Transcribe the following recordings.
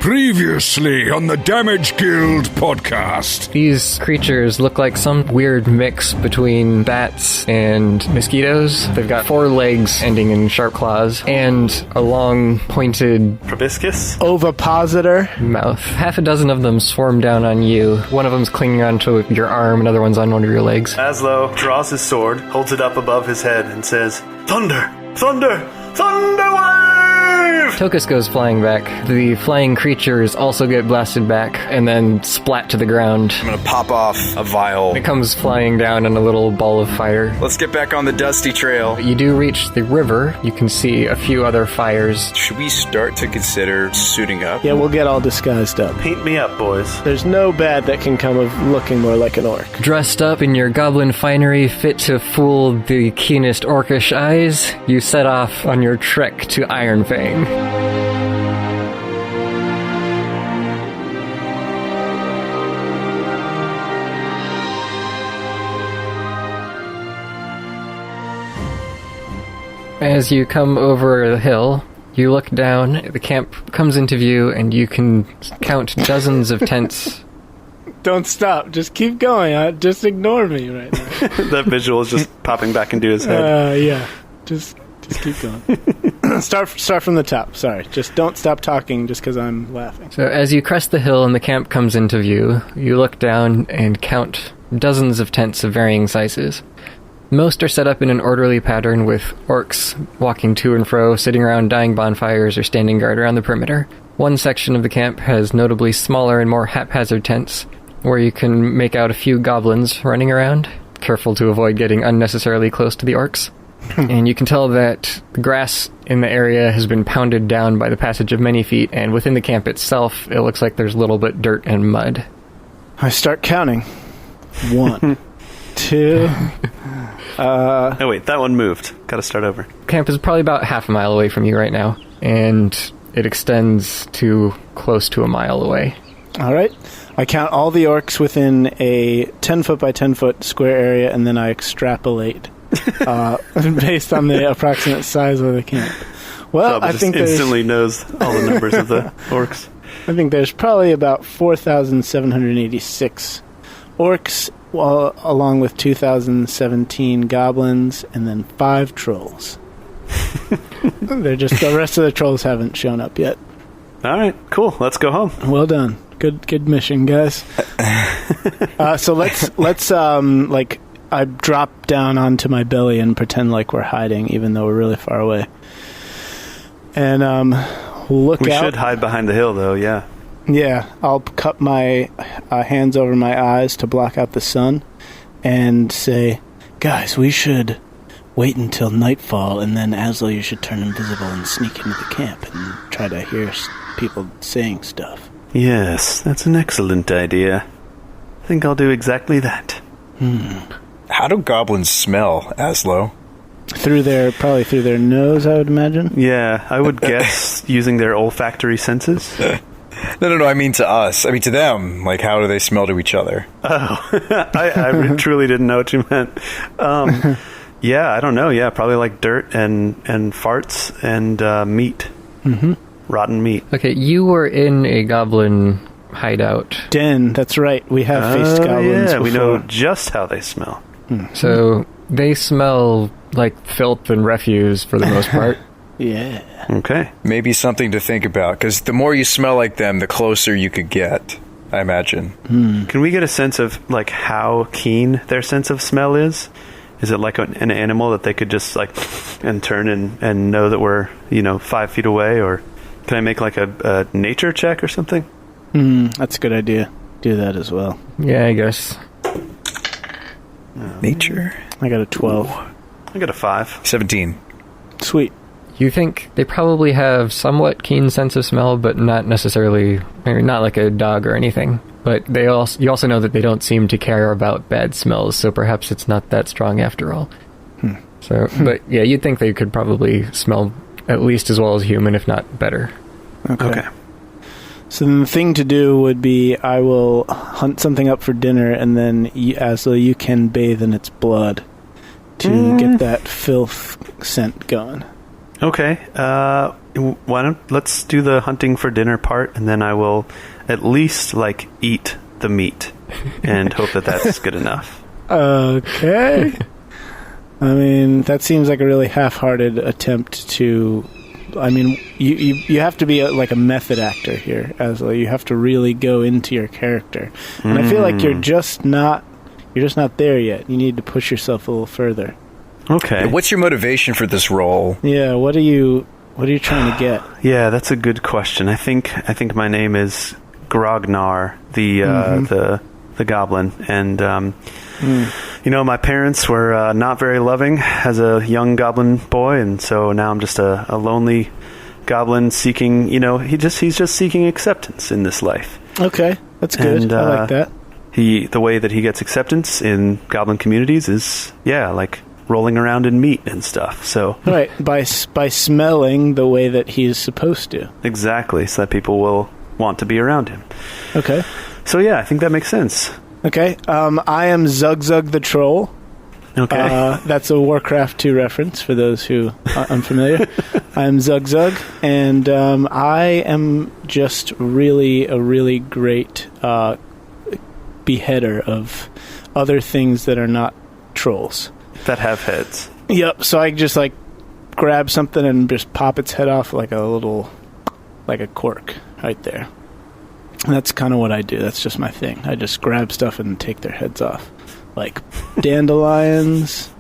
Previously on the Damage Guild podcast. These creatures look like some weird mix between bats and mosquitoes. They've got 4 legs ending in sharp claws and a long, pointed proboscis ovipositor mouth. Half a dozen of them swarm down on you. One of them's clinging onto your arm, another one's on one of your legs. Azlo draws his sword, holds it up above his head, and says, "Thunder! Thunder! Thunder wave!" Tokas goes flying back. The flying creatures also get blasted back and then splat to the ground. I'm gonna pop off a vial. It comes flying down in a little ball of fire. Let's get back on the dusty trail. You do reach the river. You can see a few other fires. Should we start to consider suiting up? Yeah, we'll get all disguised up. Paint me up, boys. There's no bad that can come of looking more like an orc. Dressed up in your goblin finery fit to fool the keenest orcish eyes, you set off on your trek to Iron Fang. As you come over the hill, you look down, the camp comes into view, and you can count dozens of tents. Don't stop. Just keep going. Just ignore me right now. That visual is just popping back into his head. Yeah. Just keep going. Start from the top. Sorry. Just don't stop talking just because I'm laughing. So as you crest the hill and the camp comes into view, you look down and count dozens of tents of varying sizes. Most are set up in an orderly pattern with orcs walking to and fro, sitting around dying bonfires or standing guard around the perimeter. One section of the camp has notably smaller and more haphazard tents, where you can make out a few goblins running around, careful to avoid getting unnecessarily close to the orcs. And you can tell that the grass in the area has been pounded down by the passage of many feet, and within the camp itself, it looks like there's a little bit dirt and mud. I start counting. 1, 2... Oh wait, that one moved. Gotta start over. Camp is probably about half a mile away from you right now, and it extends to close to a mile away. All right. I count all the orcs within a 10-foot by 10-foot square area, and then I extrapolate based on the approximate size of the camp. Well, Shabba I think instantly knows all the numbers of the orcs. I think there's probably about 4,786 orcs, along with 2,017 goblins, and then 5 trolls. They're just the rest of the trolls haven't shown up yet. All right, cool. Let's go home. Well done. Good mission, guys. So let's I drop down onto my belly and pretend like we're hiding, even though we're really far away. And look out. We should hide behind the hill, though. Yeah. Yeah, I'll cup my hands over my eyes to block out the sun and say, guys, we should wait until nightfall, and then Azlo, you should turn invisible and sneak into the camp and try to hear people saying stuff. Yes, that's an excellent idea. I think I'll do exactly that. How do goblins smell, Azlo? Probably through their nose, I would imagine. Yeah, I would guess using their olfactory senses. No, I mean to us. I mean to them. Like, how do they smell to each other? Oh, I truly didn't know what you meant. Yeah, I don't know. Yeah, probably like dirt and farts and meat. Mm-hmm. Rotten meat. Okay, you were in a goblin hideout. Den, that's right. We have faced goblins before. We know just how they smell. So they smell like filth and refuse for the most part. Yeah. Okay. Maybe something to think about, because the more you smell like them, the closer you could get, I imagine. Can we get a sense of, like, how keen their sense of smell is? Is it like an animal that they could just, like, and turn and know that we're, 5 feet away? Or can I make, like, a nature check or something? That's a good idea. Do that as well. Yeah, I guess. Nature? I got a 12. I got a 5. 17. Sweet. You think they probably have somewhat keen sense of smell, but not necessarily, maybe not like a dog or anything. But you also know that they don't seem to care about bad smells, so perhaps it's not that strong after all. So, but yeah, you'd think they could probably smell at least as well as human, if not better. Okay. So then the thing to do would be I will hunt something up for dinner, and then Azlo, you can bathe in its blood to get that filth scent going. Okay. let's do the hunting for dinner part, and then I will at least eat the meat and hope that that's good enough. Okay. I mean, that seems like a really half-hearted attempt to... I mean, you have to be a method actor here, Azlo. You have to really go into your character. And I feel like you're just not there yet. You need to push yourself a little further. Okay. What's your motivation for this role? Yeah, what are you trying to get? Yeah, that's a good question. I think my name is Grognar, the goblin, and my parents were not very loving as a young goblin boy, and so now I'm just a lonely goblin seeking. He's just seeking acceptance in this life. Okay, that's good. And, I like that. The way that he gets acceptance in goblin communities is rolling around in meat and stuff. So right, by smelling the way that he's supposed to. Exactly, so that people will want to be around him. Okay. So yeah, I think that makes sense. Okay. I am Zug the Troll. Okay. That's a Warcraft 2 reference for those who are unfamiliar. I'm Zug, and I am just a really great beheader of other things that are not trolls. That have heads. Yep, so I just grab something and just pop its head off like a cork right there. And that's kind of what I do. That's just my thing. I just grab stuff and take their heads off. Like dandelions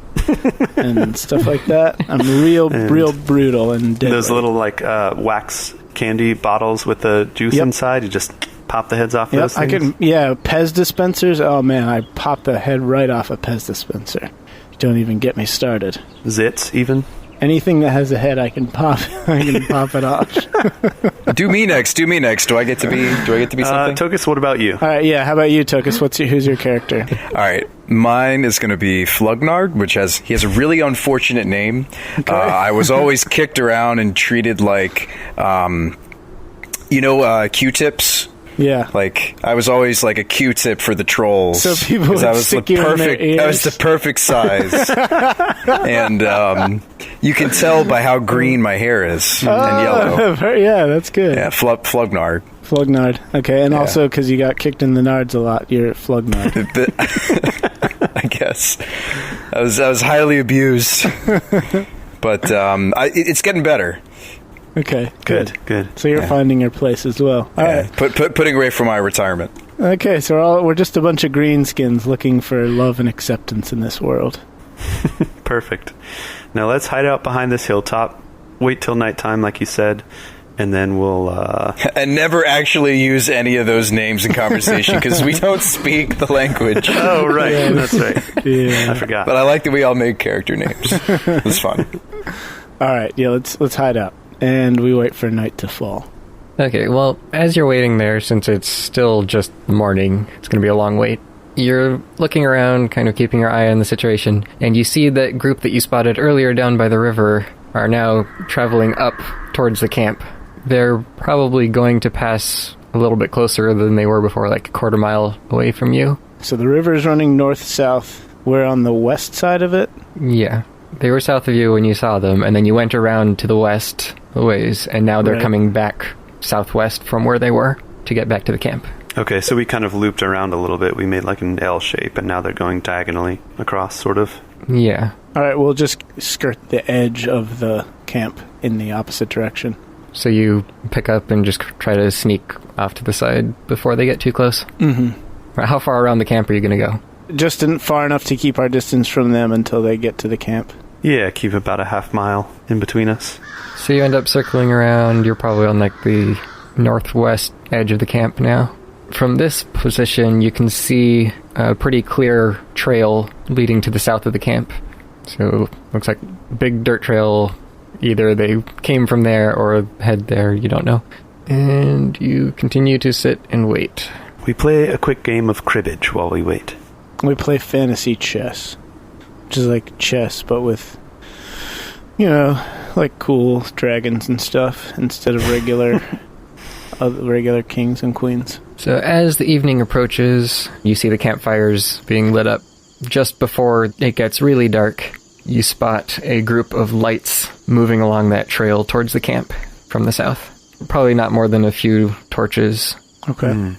and stuff like that. I'm real brutal and deadly. Those little wax candy bottles with the juice inside, you just pop the heads off those things? Pez dispensers. Oh man, I pop the head right off a Pez dispenser. Don't even get me started. Zits, even? Anything that has a head, I can pop. I can pop it off. Do me next. Do I get to be something? Tokas, what about you? All right, yeah. How about you, Tokas? Who's your character? All right, mine is going to be Flugnard, he has a really unfortunate name. Okay. I was always kicked around and treated like, Q-tips. Yeah. I was always like a Q-tip for the trolls. So people would stick you in their ears. I was the perfect size. And you can tell by how green my hair is and yellow. Yeah, that's good. Yeah, Flugnard. Flugnard. Okay, and also because you got kicked in the nards a lot, you're Flugnard. I guess. I was highly abused. But it's getting better. Okay, good. So you're finding your place as well. All right. Putting away for my retirement. Okay, so we're just a bunch of greenskins looking for love and acceptance in this world. Perfect. Now let's hide out behind this hilltop, wait till nighttime, like you said, and then we'll... And never actually use any of those names in conversation, because we don't speak the language. Oh, right. Yeah, that's right. Yeah. I forgot. But I like that we all make character names. It's fun. All right, yeah, let's hide out. And we wait for night to fall. Okay, well, as you're waiting there, since it's still just morning, it's going to be a long wait, you're looking around, kind of keeping your eye on the situation, and you see that group that you spotted earlier down by the river are now traveling up towards the camp. They're probably going to pass a little bit closer than they were before, like a quarter mile away from you. So the river is running north-south. We're on the west side of it? Yeah. They were south of you when you saw them, and then you went around to the west a ways, and now they're coming back southwest from where they were to get back to the camp. Okay, so we kind of looped around a little bit. We made like an L shape, and now they're going diagonally across, sort of. Yeah. All right, we'll just skirt the edge of the camp in the opposite direction. So you pick up and just try to sneak off to the side before they get too close? Mm-hmm. How far around the camp are you going to go? Just far enough to keep our distance from them until they get to the camp. Yeah, keep about a half mile in between us. So you end up circling around. You're probably on like the northwest edge of the camp now. From this position, you can see a pretty clear trail leading to the south of the camp. So looks like big dirt trail. Either they came from there or head there, you don't know. And you continue to sit and wait. We play a quick game of cribbage while we wait. We play fantasy chess, which is like chess, but with, like cool dragons and stuff instead of regular kings and queens. So as the evening approaches, you see the campfires being lit up. Just before it gets really dark, you spot a group of lights moving along that trail towards the camp. from the south. Probably not more than a few torches. Okay.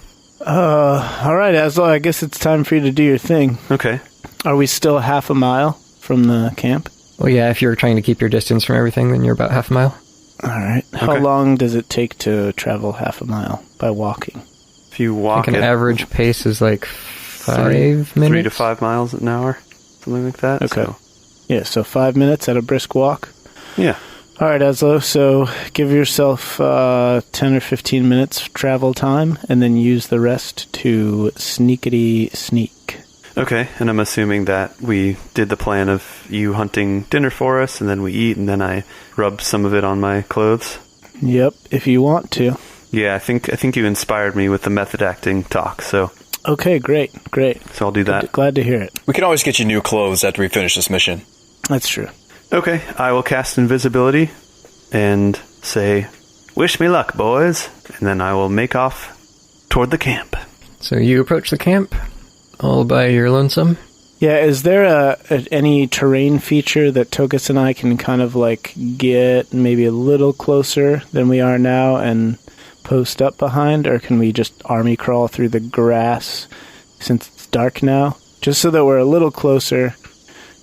All right, Azlo, I guess it's time for you to do your thing. Okay. Are we still half a mile from the camp? Well, yeah, if you're trying to keep your distance from everything, then you're about half a mile. All right. How long does it take to travel half a mile by walking? If you walk I think an average pace is like 5 minutes? 3 to 5 miles an hour, something like that. Okay. So. Yeah, so 5 minutes at a brisk walk. Yeah. All right, Azlo, so give yourself 10 or 15 minutes travel time, and then use the rest to sneakity sneak. Okay, and I'm assuming that we did the plan of you hunting dinner for us, and then we eat, and then I rub some of it on my clothes. Yep, if you want to. Yeah, I think you inspired me with the method acting talk, so... Okay, great. So I'll do that. Glad to hear it. We can always get you new clothes after we finish this mission. That's true. Okay, I will cast invisibility and say, "Wish me luck, boys," and then I will make off toward the camp. So you approach the camp all by your lonesome? Yeah, is there any terrain feature that Tokas and I can kind of like get maybe a little closer than we are now and post up behind, or can we just army crawl through the grass since it's dark now? Just so that we're a little closer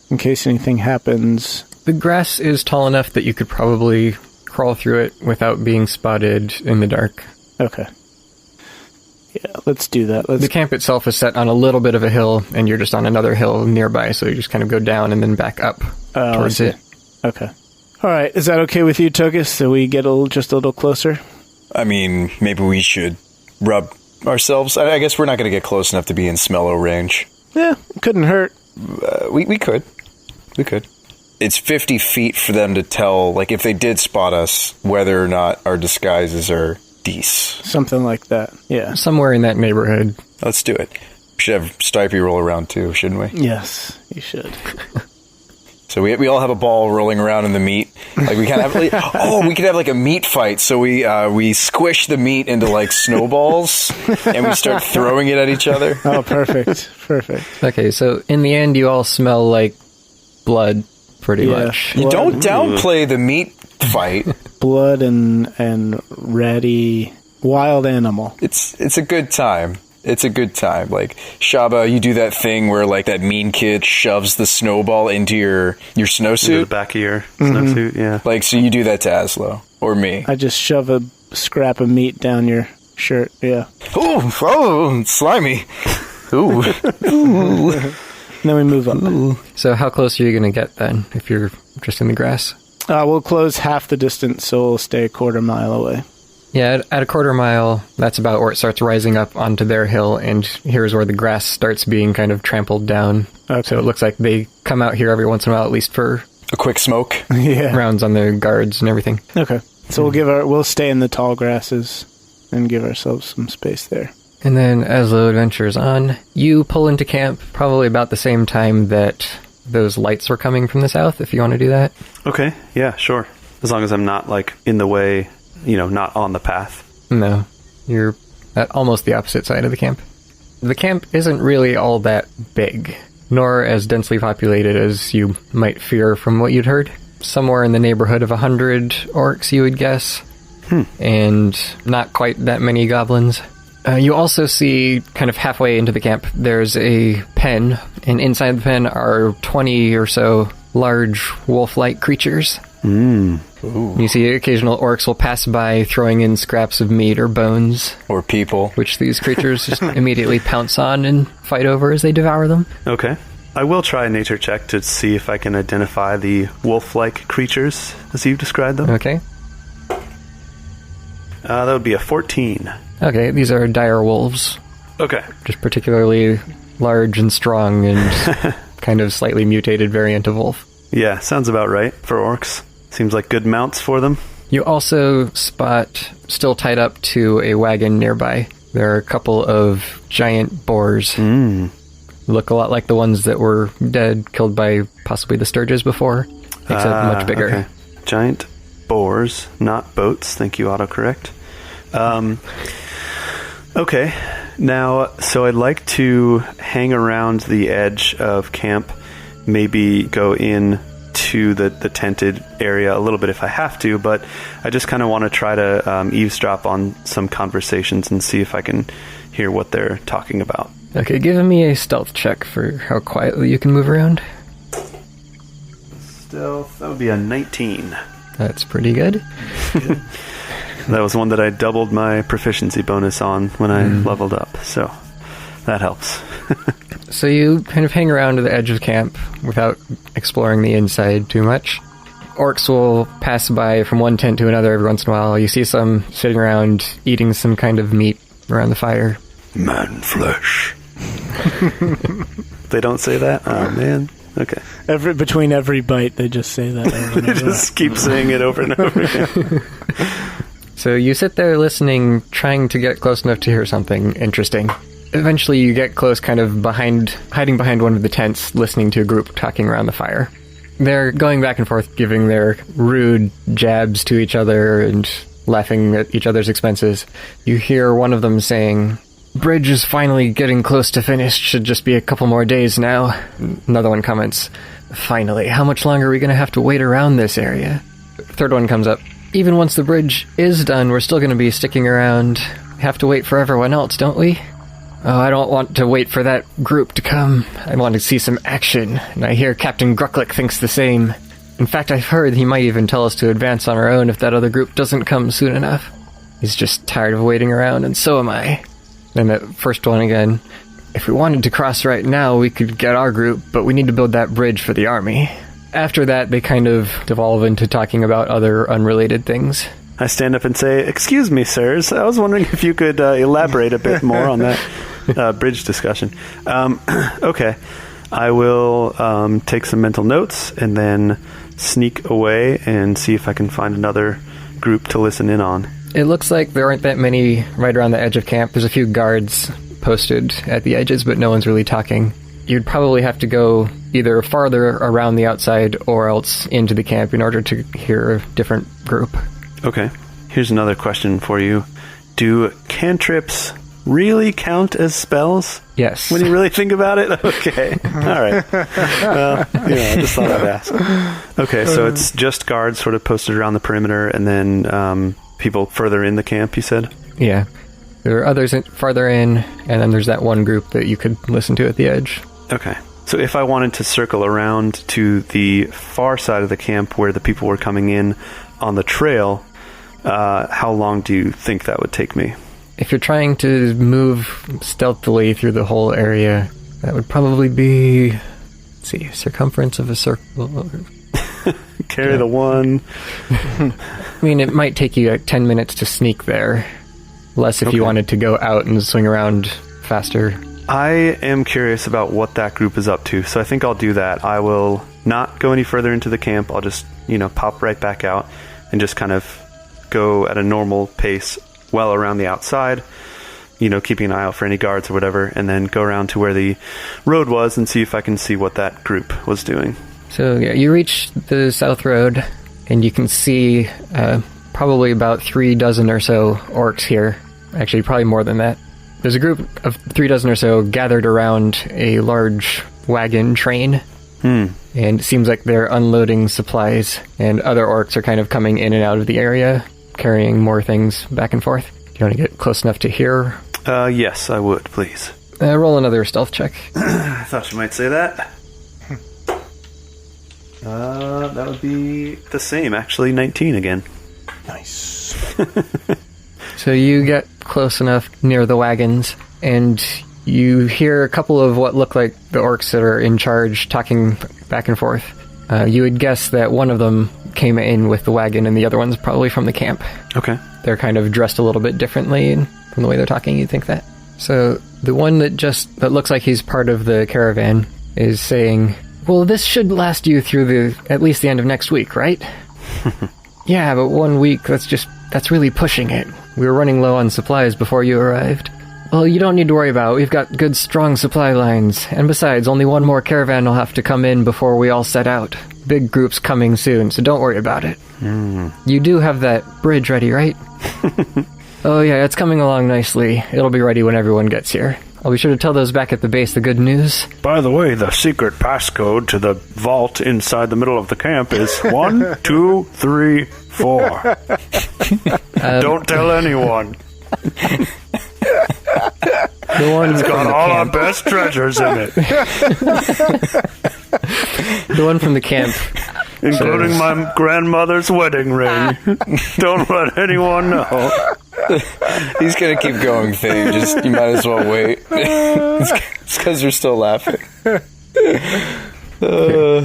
in case anything happens. The grass is tall enough that you could probably crawl through it without being spotted in the dark. Okay. Yeah, let's do that. The camp itself is set on a little bit of a hill, and you're just on another hill nearby, so you just kind of go down and then back up towards it. Okay. All right, is that okay with you, Tokas, so we get just a little closer? I mean, maybe we should rub ourselves. I guess we're not going to get close enough to be in smello range. Yeah, couldn't hurt. We could. We could. It's 50 feet for them to tell, like, if they did spot us, whether or not our disguises are decent. Something like that, yeah. Somewhere in that neighborhood. Let's do it. We should have Stripey roll around, too, shouldn't we? Yes, you should. So we all have a ball rolling around in the meat. Like, we kind of have, we could have, like, a meat fight. So we squish the meat into, like, snowballs, and we start throwing it at each other. Oh, perfect. Okay, so in the end, you all smell like blood. Pretty much. You don't downplay the meat fight. Blood and ratty wild animal. It's a good time. It's a good time. Like, Shabba, you do that thing where, like, that mean kid shoves the snowball into your snowsuit. Into the back of your snowsuit, yeah. Like, so you do that to Azlo. Or me. I just shove a scrap of meat down your shirt, yeah. Ooh, slimy. Ooh. Ooh. And then we move up. So how close are you going to get then, if you're just in the grass? We'll close half the distance, so we'll stay a quarter mile away. Yeah, at a quarter mile, that's about where it starts rising up onto their hill, and here's where the grass starts being kind of trampled down. Okay. So it looks like they come out here every once in a while, at least for a quick smoke. Yeah. Rounds on their guards and everything. Okay. So we'll stay in the tall grasses and give ourselves some space there. And then, Azlo adventures on. You pull into camp probably about the same time that those lights were coming from the south, if you want to do that. Okay, yeah, sure. As long as I'm not, like, in the way, not on the path. No, you're at almost the opposite side of the camp. The camp isn't really all that big, nor as densely populated as you might fear from what you'd heard. Somewhere in the neighborhood of 100 orcs, you would guess. And not quite that many goblins. You also see, kind of halfway into the camp, there's a pen, and inside the pen are 20 or so large wolf-like creatures. You see occasional orcs will pass by throwing in scraps of meat or bones. Or people. Which these creatures just immediately pounce on and fight over as they devour them. Okay. I will try a nature check to see if I can identify the wolf-like creatures as you've described them. Okay. That would be a 14. Okay, these are dire wolves. Okay. Just particularly large and strong and kind of slightly mutated variant of wolf. Yeah, sounds about right for orcs. Seems like good mounts for them. You also spot, still tied up to a wagon nearby, there are a couple of giant boars. Look a lot like the ones that were dead, killed by possibly the Sturges before, except much bigger. Okay. Giant boars, not boats. Thank you, autocorrect. Okay. Now, so I'd like to hang around the edge of camp, maybe go in to the tented area a little bit if I have to, but I just kind of want to try to eavesdrop on some conversations and see if I can hear what they're talking about. Okay, give me a stealth check for how quietly you can move around. Stealth, that would be a 19. That's pretty good. That was one that I doubled my proficiency bonus on when I leveled up, so that helps. So you kind of hang around to the edge of camp without exploring the inside too much. Orcs will pass by from one tent to another every once in a while. You see some sitting around eating some kind of meat around the fire. Man flesh. They don't say that? Oh, man. Okay. Between every bite, they just say that. They just keep saying it over and over again. So you sit there listening, trying to get close enough to hear something interesting. Eventually you get close, kind of hiding behind one of the tents, listening to a group talking around the fire. They're going back and forth, giving their rude jabs to each other and laughing at each other's expenses. You hear one of them saying, "Bridge is finally getting close to finished, should just be a couple more days now." Another one comments, "Finally, how much longer are we going to have to wait around this area?" Third one comes up, "Even once the bridge is done, we're still going to be sticking around. Have to wait for everyone else, don't we?" "Oh, I don't want to wait for that group to come. I want to see some action, and I hear Captain Grucklick thinks the same. In fact, I've heard he might even tell us to advance on our own if that other group doesn't come soon enough. He's just tired of waiting around, and so am I." Then the first one again, "If we wanted to cross right now, we could get our group, but we need to build that bridge for the army." After that, they kind of devolve into talking about other unrelated things. I stand up and say, "Excuse me, sirs. I was wondering if you could elaborate a bit more on that bridge discussion." Okay. I will take some mental notes and then sneak away and see if I can find another group to listen in on. It looks like there aren't that many right around the edge of camp. There's a few guards posted at the edges, but no one's really talking. You'd probably have to go either farther around the outside or else into the camp in order to hear a different group. Okay. Here's another question for you. Do cantrips really count as spells? Yes. When you really think about it? Okay. All right. Well, I just thought I'd ask. Okay, so it's just guards sort of posted around the perimeter and then people further in the camp, you said? Yeah. There are others farther in, and then there's that one group that you could listen to at the edge. Okay. So if I wanted to circle around to the far side of the camp where the people were coming in on the trail, how long do you think that would take me? If you're trying to move stealthily through the whole area, that would probably be, let's see, circumference of a circle. Carry the one. I mean, it might take you like 10 minutes to sneak there. Less if you wanted to go out and swing around faster. I am curious about what that group is up to, so I think I'll do that. I will not go any further into the camp. I'll just, pop right back out and just kind of go at a normal pace well around the outside, keeping an eye out for any guards or whatever, and then go around to where the road was and see if I can see what that group was doing. So, yeah, you reach the south road, and you can see probably about 36 or so orcs here. Actually, probably more than that. There's a group of 36 or so gathered around a large wagon train, and it seems like they're unloading supplies, and other orcs are kind of coming in and out of the area, carrying more things back and forth. Do you want to get close enough to hear? Yes, I would, please. Roll another stealth check. I thought you might say that. That would be the same, actually, 19 again. Nice. So you get close enough near the wagons, and you hear a couple of what look like the orcs that are in charge talking back and forth. You would guess that one of them came in with the wagon, and the other one's probably from the camp. Okay. They're kind of dressed a little bit differently, and from the way they're talking, you'd think that. So the one that looks like he's part of the caravan is saying, "Well, this should last you through at least the end of next week, right?" "Yeah, but 1 week, that's really pushing it. We were running low on supplies before you arrived." "Well, you don't need to worry about it. We've got good, strong supply lines. And besides, only one more caravan will have to come in before we all set out. Big group's coming soon, so don't worry about it." "You do have that bridge ready, right?" "Oh yeah, it's coming along nicely. It'll be ready when everyone gets here. I'll be sure to tell those back at the base the good news. By the way, the secret passcode to the vault inside the middle of the camp is 1, 2, 3, 4. Don't tell anyone. The one It's got all our best treasures in it, the one from the camp, including says, my grandmother's wedding ring. Don't let anyone know. He's gonna keep going, Faye. You might as well wait. It's because you're still laughing. So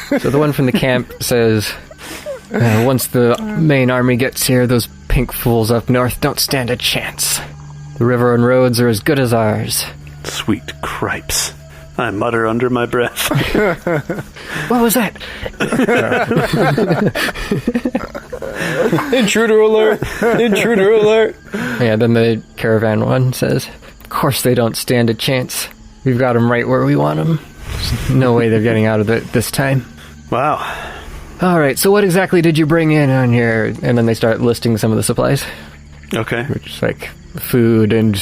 the one from the camp says, once the main army gets here, those pink fools up north don't stand a chance. The river and roads are as good as ours. Sweet cripes. I mutter under my breath. What was that? Intruder alert! Intruder alert! Yeah, then the caravan one says, of course they don't stand a chance. We've got them right where we want them. There's no way they're getting out of it this time. Wow. All right, so what exactly did you bring in on here? And then they start listing some of the supplies. Okay. Which is like food and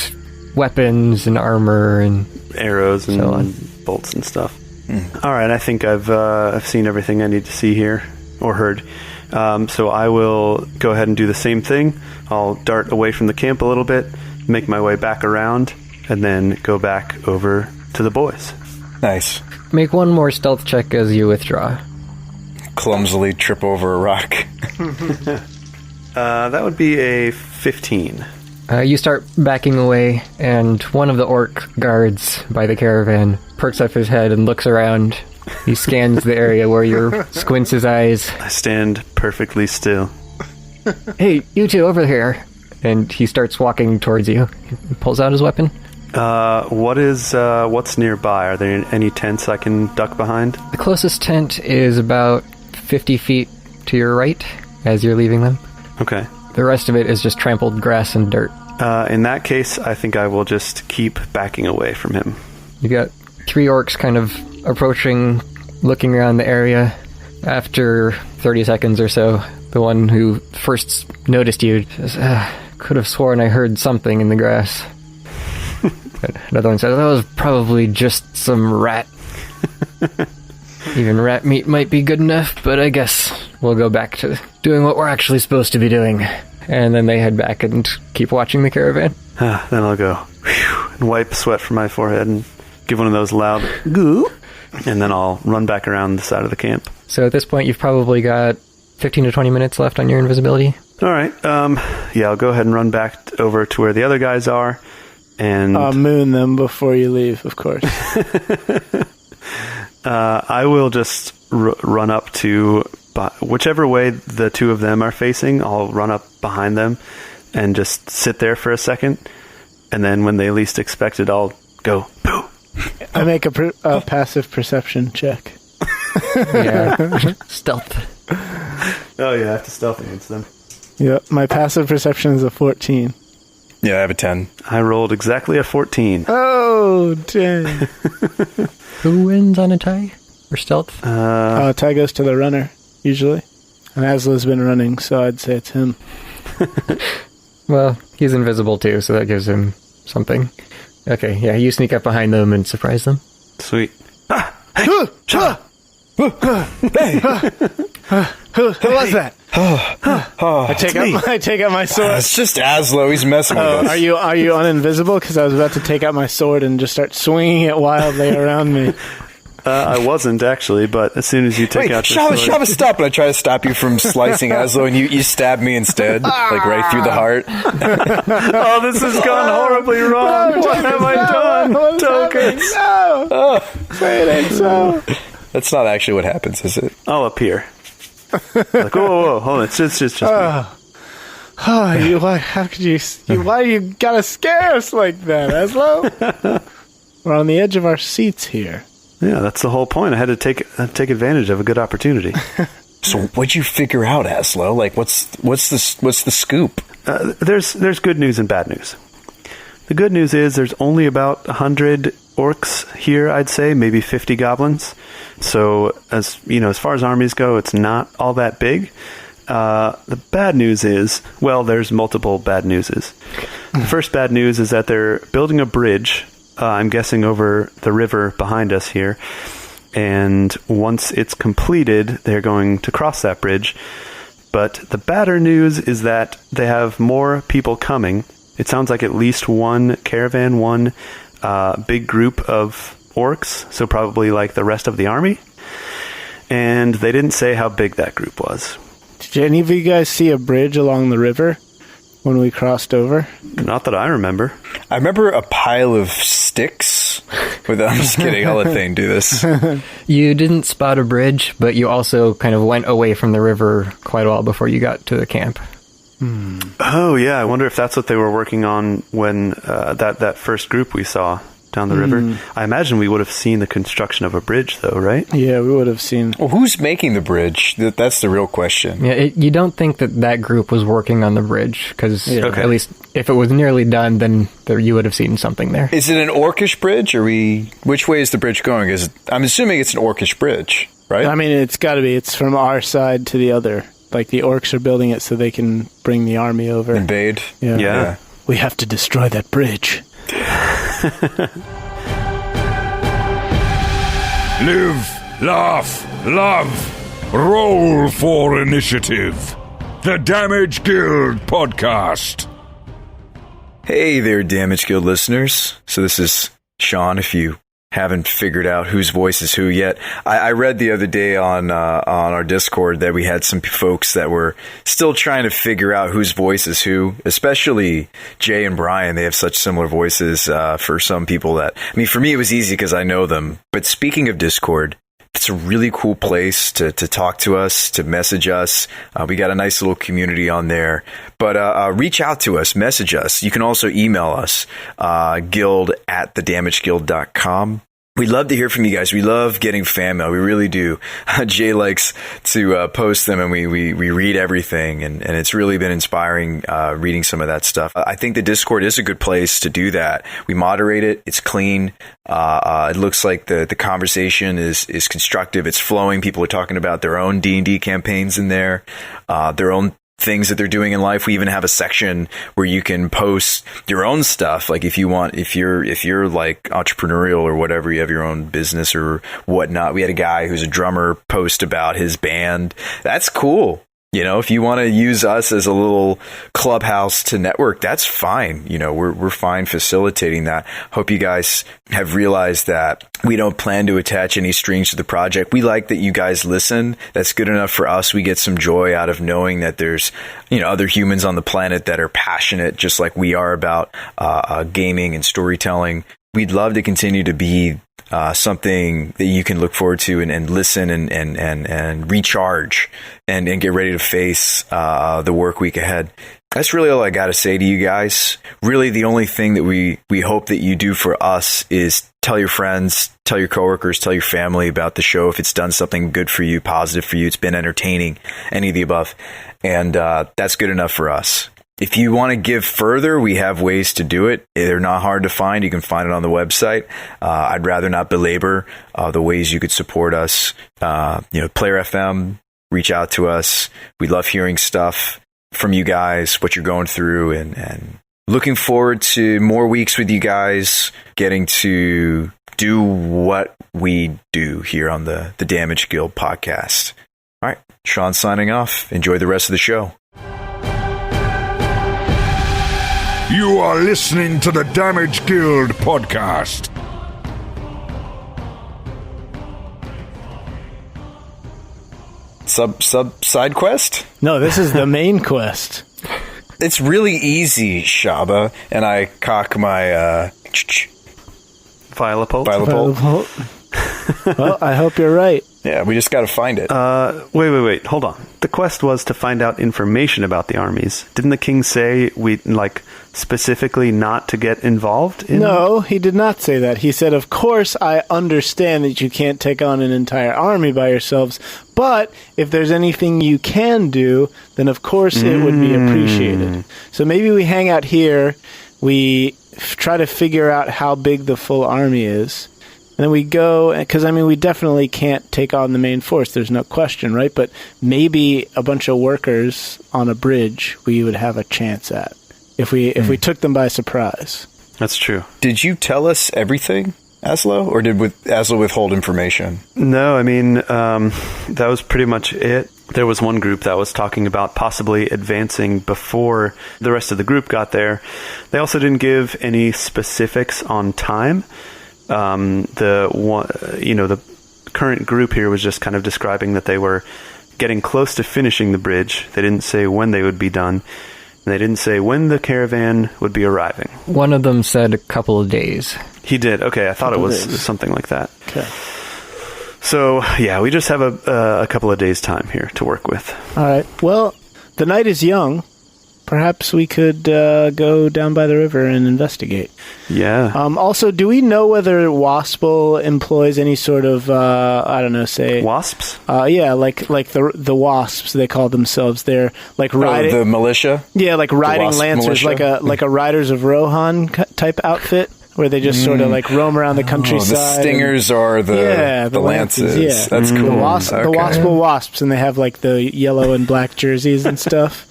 weapons and armor and Arrows and so on. bolts and stuff. All right, I think I've seen everything I need to see here or heard. So I will go ahead and do the same thing. I'll dart away from the camp a little bit, make my way back around, and then go back over to the boys. Nice. Make one more stealth check as you withdraw. Clumsily trip over a rock. That would be a 15. You start backing away, and one of the orc guards by the caravan perks up his head and looks around. He scans the area where you squints his eyes. I stand perfectly still. Hey, you two over here. And he starts walking towards you. He pulls out his weapon. What's nearby? Are there any tents I can duck behind? The closest tent is about 50 feet to your right as you're leaving them. Okay. The rest of it is just trampled grass and dirt. In that case, I think I will just keep backing away from him. You got 3 orcs kind of approaching, looking around the area. After 30 seconds or so, the one who first noticed you says, could have sworn I heard something in the grass. Another one says, that was probably just some rat. Even rat meat might be good enough, but I guess we'll go back to doing what we're actually supposed to be doing. And then they head back and keep watching the caravan. Then I'll go and wipe sweat from my forehead and give one of those loud goo, and then I'll run back around the side of the camp. So at this point, you've probably got 15 to 20 minutes left on your invisibility. All right. Yeah, I'll go ahead and run back over to where the other guys are, and moon them before you leave, of course. I will just run up to whichever way the two of them are facing. I'll run up behind them and just sit there for a second, and then when they least expect it, I'll go boo. I make a passive perception check. Yeah. Stealth. Oh yeah, I have to stealth against them. Yep, my passive perception is a 14. Yeah, I have a 10. I rolled exactly a 14. Oh, dang. Who wins on a tie? Or stealth? Tie goes to the runner, usually. And Azlo's been running, so I'd say it's him. Well, he's invisible too, so that gives him something. Okay, yeah, you sneak up behind them and surprise them. Sweet. Hey, Shabba! Hey! Who was that? I take out my sword. It's just Azlo. He's messing with us. Are you uninvisible? Because I was about to take out my sword and just start swinging it wildly around me. I wasn't actually, but as soon as you take out your sword... Shabba, stop! And I try to stop you from slicing Azlo, and you stab me instead, like right through the heart. Oh, this has gone horribly wrong. What have I done? Tokas. No! Say it ain't so. That's not actually what happens, is it? I'll appear. Like, whoa, hold on. It's just me. Why you gotta scare us like that, Azlo? We're on the edge of our seats here. Yeah, that's the whole point. I had to take advantage of a good opportunity. So what'd you figure out, Azlo? Like, what's the scoop? There's good news and bad news. The good news is there's only about 100 orcs here, I'd say, maybe 50 goblins. So as far as armies go, it's not all that big. The bad news is, well, there's multiple bad newses. The first bad news is that they're building a bridge I'm guessing, over the river behind us here. And once it's completed, they're going to cross that bridge. But the badder news is that they have more people coming. It sounds like at least one caravan, one big group of orcs, so probably like the rest of the army. And they didn't say how big that group was. Did any of you guys see a bridge along the river when we crossed over? Not that I remember. I remember a pile of sticks. I'm just kidding. I'll let Thane do this. You didn't spot a bridge, but you also kind of went away from the river quite a while before you got to the camp. Oh, yeah. I wonder if that's what they were working on when that first group we saw down the river. I imagine we would have seen the construction of a bridge, though, right? Yeah, we would have seen. Well, who's making the bridge? That's the real question. Yeah, you don't think that group was working on the bridge, because at least if it was nearly done, then you would have seen something there. Is it an orcish bridge? Which way is the bridge going? I'm assuming it's an orcish bridge, right? I mean, it's got to be. It's from our side to the other. Like, the orcs are building it so they can bring the army over. Invade? Yeah. We have to destroy that bridge. Live, laugh, love. Roll for initiative. The Damage Guild Podcast. Hey there, Damage Guild listeners. So this is Sean, if you haven't figured out whose voice is who yet. I read the other day on our Discord that we had some folks that were still trying to figure out whose voice is who, especially Jay and Brian. They have such similar voices for some people that, I mean, for me, it was easy because I know them. But speaking of Discord, it's a really cool place to talk to us, to message us. We got a nice little community on there. But reach out to us, message us. You can also email us, guild@thedamageguild.com. We'd love to hear from you guys. We love getting fan mail. We really do. Jay likes to post them, and we read everything, and it's really been inspiring reading some of that stuff. I think the Discord is a good place to do that. We moderate it. It's clean. It looks like the conversation is constructive. It's flowing. People are talking about their own D&D campaigns in there, their own things that they're doing in life. We even have a section where you can post your own stuff. Like if you're like entrepreneurial or whatever, you have your own business or whatnot. We had a guy who's a drummer post about his band. That's cool. You know, if you want to use us as a little clubhouse to network, that's fine. You know, we're fine facilitating that. Hope you guys have realized that we don't plan to attach any strings to the project. We like that you guys listen. That's good enough for us. We get some joy out of knowing that there's, other humans on the planet that are passionate, just like we are about gaming and storytelling. We'd love to continue to be something that you can look forward to and listen and recharge and get ready to face the work week ahead. That's really all I got to say to you guys. Really, the only thing that we hope that you do for us is tell your friends, tell your coworkers, tell your family about the show. If it's done something good for you, positive for you, it's been entertaining, any of the above. And that's good enough for us. If you want to give further, we have ways to do it. They're not hard to find. You can find it on the website. I'd rather not belabor the ways you could support us. Player FM, reach out to us. We love hearing stuff from you guys, what you're going through, and looking forward to more weeks with you guys, getting to do what we do here on the Damage Guild podcast. All right, Sean signing off. Enjoy the rest of the show. You are listening to the Damage Guild Podcast. Side quest? No, this is the main quest. It's really easy, Shabba, and I cock my Violapult. Well, I hope you're right. Yeah, we just got to find it. Wait. Hold on. The quest was to find out information about the armies. Didn't the king say specifically not to get involved in? No, he did not say that. He said, of course, I understand that you can't take on an entire army by yourselves, but if there's anything you can do, then of course it would be appreciated. So maybe we hang out here, we try to figure out how big the full army is, and then we go, because, we definitely can't take on the main force, there's no question, right? But maybe a bunch of workers on a bridge we would have a chance at, if we took them by surprise. That's true. Did you tell us everything, Azlo? Or did Azlo withhold information? No, I mean, that was pretty much it. There was one group that was talking about possibly advancing before the rest of the group got there. They also didn't give any specifics on time. The current group here was just kind of describing that they were getting close to finishing the bridge. They didn't say when they would be done. And they didn't say when the caravan would be arriving. One of them said a couple of days. He did. Okay, I thought it was something like that. Okay. So, yeah, we just have a couple of days' time here to work with. All right. Well, the night is young. Perhaps we could go down by the river and investigate. Yeah. Also, do we know whether Waspel employs any sort of, say... Wasps? Yeah, like the Wasps, they call themselves. They're like riding... the militia? Yeah, like riding lancers, militia? like a Riders of Rohan type outfit, where they just sort of like roam around the countryside. The stingers are the lances. Yeah. That's cool. The Waspel Wasps, and they have like the yellow and black jerseys and stuff.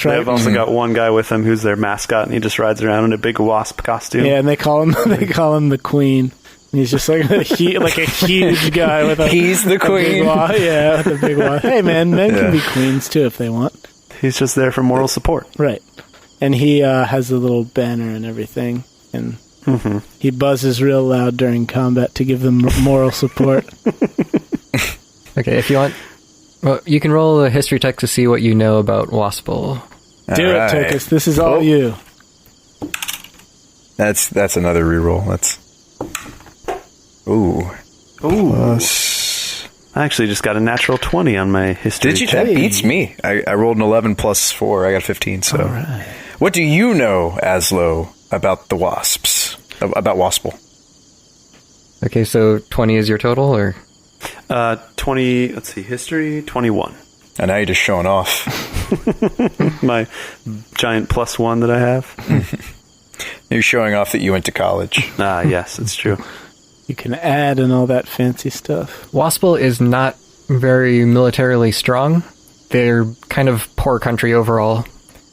They've also got one guy with them who's their mascot, and he just rides around in a big wasp costume. Yeah, and they call him the Queen. And he's just like a huge guy with a... He's the Queen. With a big wasp. Hey, man, men can be queens too if they want. He's just there for moral support. Right. And he has a little banner and everything, and... Mm-hmm. He buzzes real loud during combat to give them moral support. Okay, if you want... Well, you can roll a history check to see what you know about Waspel. Do it, Tokas. This is all you. That's another reroll. That's... Ooh. Plus... I actually just got a natural 20 on my history. Did you? check. That beats me. I rolled an 11 plus 4. I got 15, so... All right. What do you know, Azlo, about the wasps? About Waspel? Okay, so 20 is your total, or? 20, let's see, history, 21. And now you're just showing off. My giant +1 that I have. You're showing off that you went to college. Yes, it's true. You can add and all that fancy stuff. Waspel is not very militarily strong. They're kind of poor country overall.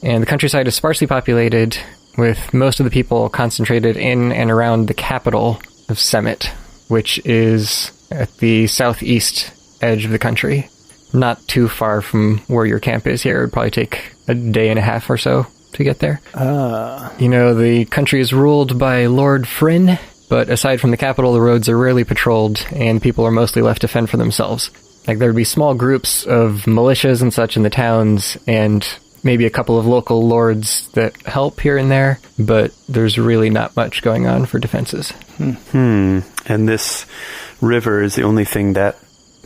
And the countryside is sparsely populated, with most of the people concentrated in and around the capital of Semet, which is at the southeast edge of the country. Not too far from where your camp is here. It would probably take a day and a half or so to get there. The country is ruled by Lord Fryn, but aside from the capital, the roads are rarely patrolled, and people are mostly left to fend for themselves. Like, there would be small groups of militias and such in the towns, and maybe a couple of local lords that help here and there, but there's really not much going on for defenses. And this river is the only thing that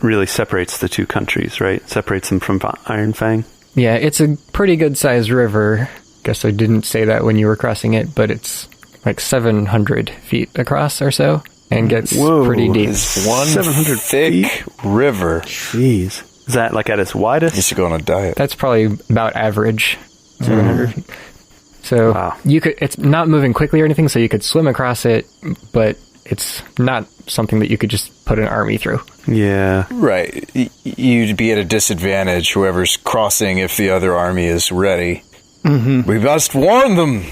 really separates the two countries, right? Separates them from Iron Fang? Yeah, it's a pretty good-sized river. Guess I didn't say that when you were crossing it, but it's like 700 feet across or so, and gets pretty deep. It's one 700 thick feet? river. Jeez. Is that like at its widest? Needs to go on a diet. That's probably about average, 700 feet. So Wow. it's not moving quickly or anything, so you could swim across it, but it's not something that you could just put an army through. Yeah. Right. You'd be at a disadvantage, whoever's crossing, if the other army is ready. Mm-hmm. We must warn them.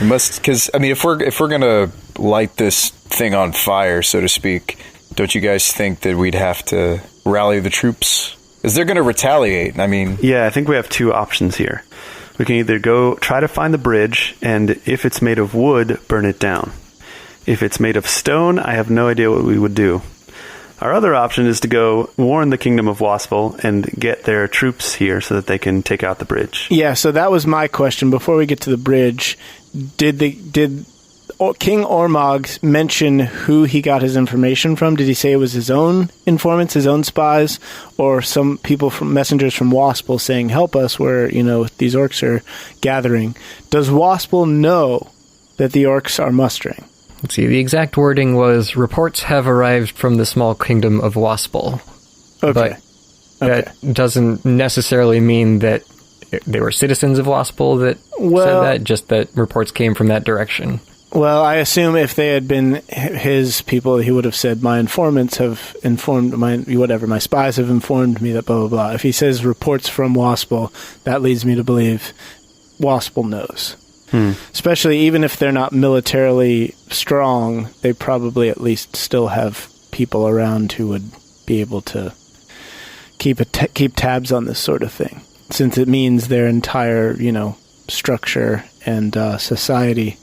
We must, because, I mean, if we're going to light this thing on fire, so to speak, don't you guys think that we'd have to rally the troops? Because they're going to retaliate. I mean... Yeah, I think we have two options here. We can either go try to find the bridge, and if it's made of wood, burn it down. If it's made of stone, I have no idea what we would do. Our other option is to go warn the Kingdom of Waspel and get their troops here so that they can take out the bridge. Yeah, so that was my question. Before we get to the bridge, did King Ormog mention who he got his information from? Did he say it was his own informants, his own spies, or some people from messengers from Waspel saying, help us where, these orcs are gathering? Does Waspel know that the orcs are mustering? Let's see, the exact wording was, reports have arrived from the small kingdom of Waspel. Okay. But that doesn't necessarily mean that they were citizens of Waspel that said that, just that reports came from that direction. Well, I assume if they had been his people, he would have said, my informants have informed, my spies have informed me that blah, blah, blah. If he says reports from Waspel, that leads me to believe Waspel knows. Especially even if they're not militarily strong, they probably at least still have people around who would be able to keep tabs on this sort of thing, since it means their entire, structure and society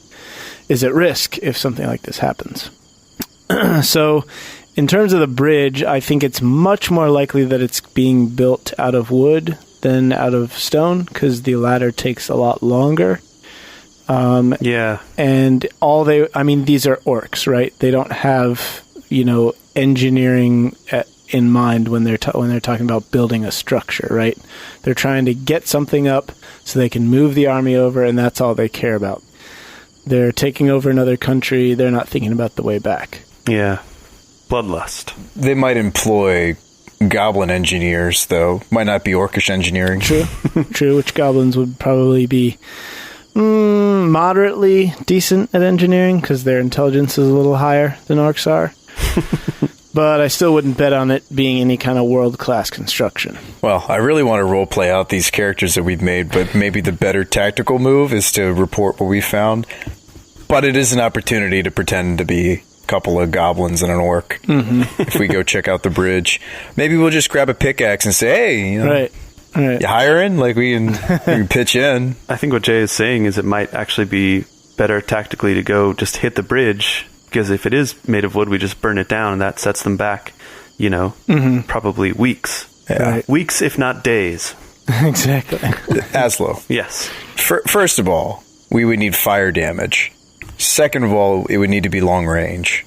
is at risk if something like this happens. So, in terms of the bridge, I think it's much more likely that it's being built out of wood than out of stone, because the latter takes a lot longer. And these are orcs, right? They don't have, engineering in mind when they're talking about building a structure, right? They're trying to get something up so they can move the army over, and that's all they care about. They're taking over another country. They're not thinking about the way back. Yeah. Bloodlust. They might employ goblin engineers, though. Might not be orcish engineering. True, which goblins would probably be moderately decent at engineering, because their intelligence is a little higher than orcs are. But I still wouldn't bet on it being any kind of world-class construction. Well, I really want to role-play out these characters that we've made, but maybe the better tactical move is to report what we found. But it is an opportunity to pretend to be a couple of goblins and an orc. Mm-hmm. If we go check out the bridge. Maybe we'll just grab a pickaxe and say, hey, Right. You hiring? Like, we can pitch in. I think what Jay is saying is it might actually be better tactically to go just hit the bridge, because if it is made of wood, we just burn it down, and that sets them back, probably weeks. Yeah. Right. Weeks, if not days. Exactly. Azlo. Yes. First of all, we would need fire damage. Second of all, it would need to be long range.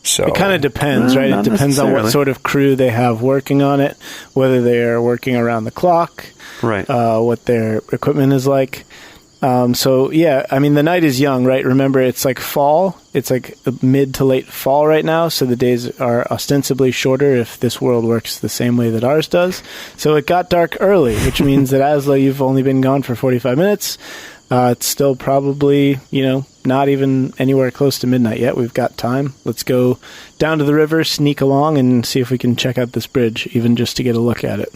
So it kind of depends, right? It depends on what sort of crew they have working on it, whether they are working around the clock, right? What their equipment is like. The night is young, right? Remember, it's like fall. It's like mid to late fall right now, so the days are ostensibly shorter if this world works the same way that ours does. So it got dark early, which means that Azlo, you've only been gone for 45 minutes. It's still probably, not even anywhere close to midnight yet. We've got time. Let's go down to the river, sneak along, and see if we can check out this bridge, even just to get a look at it.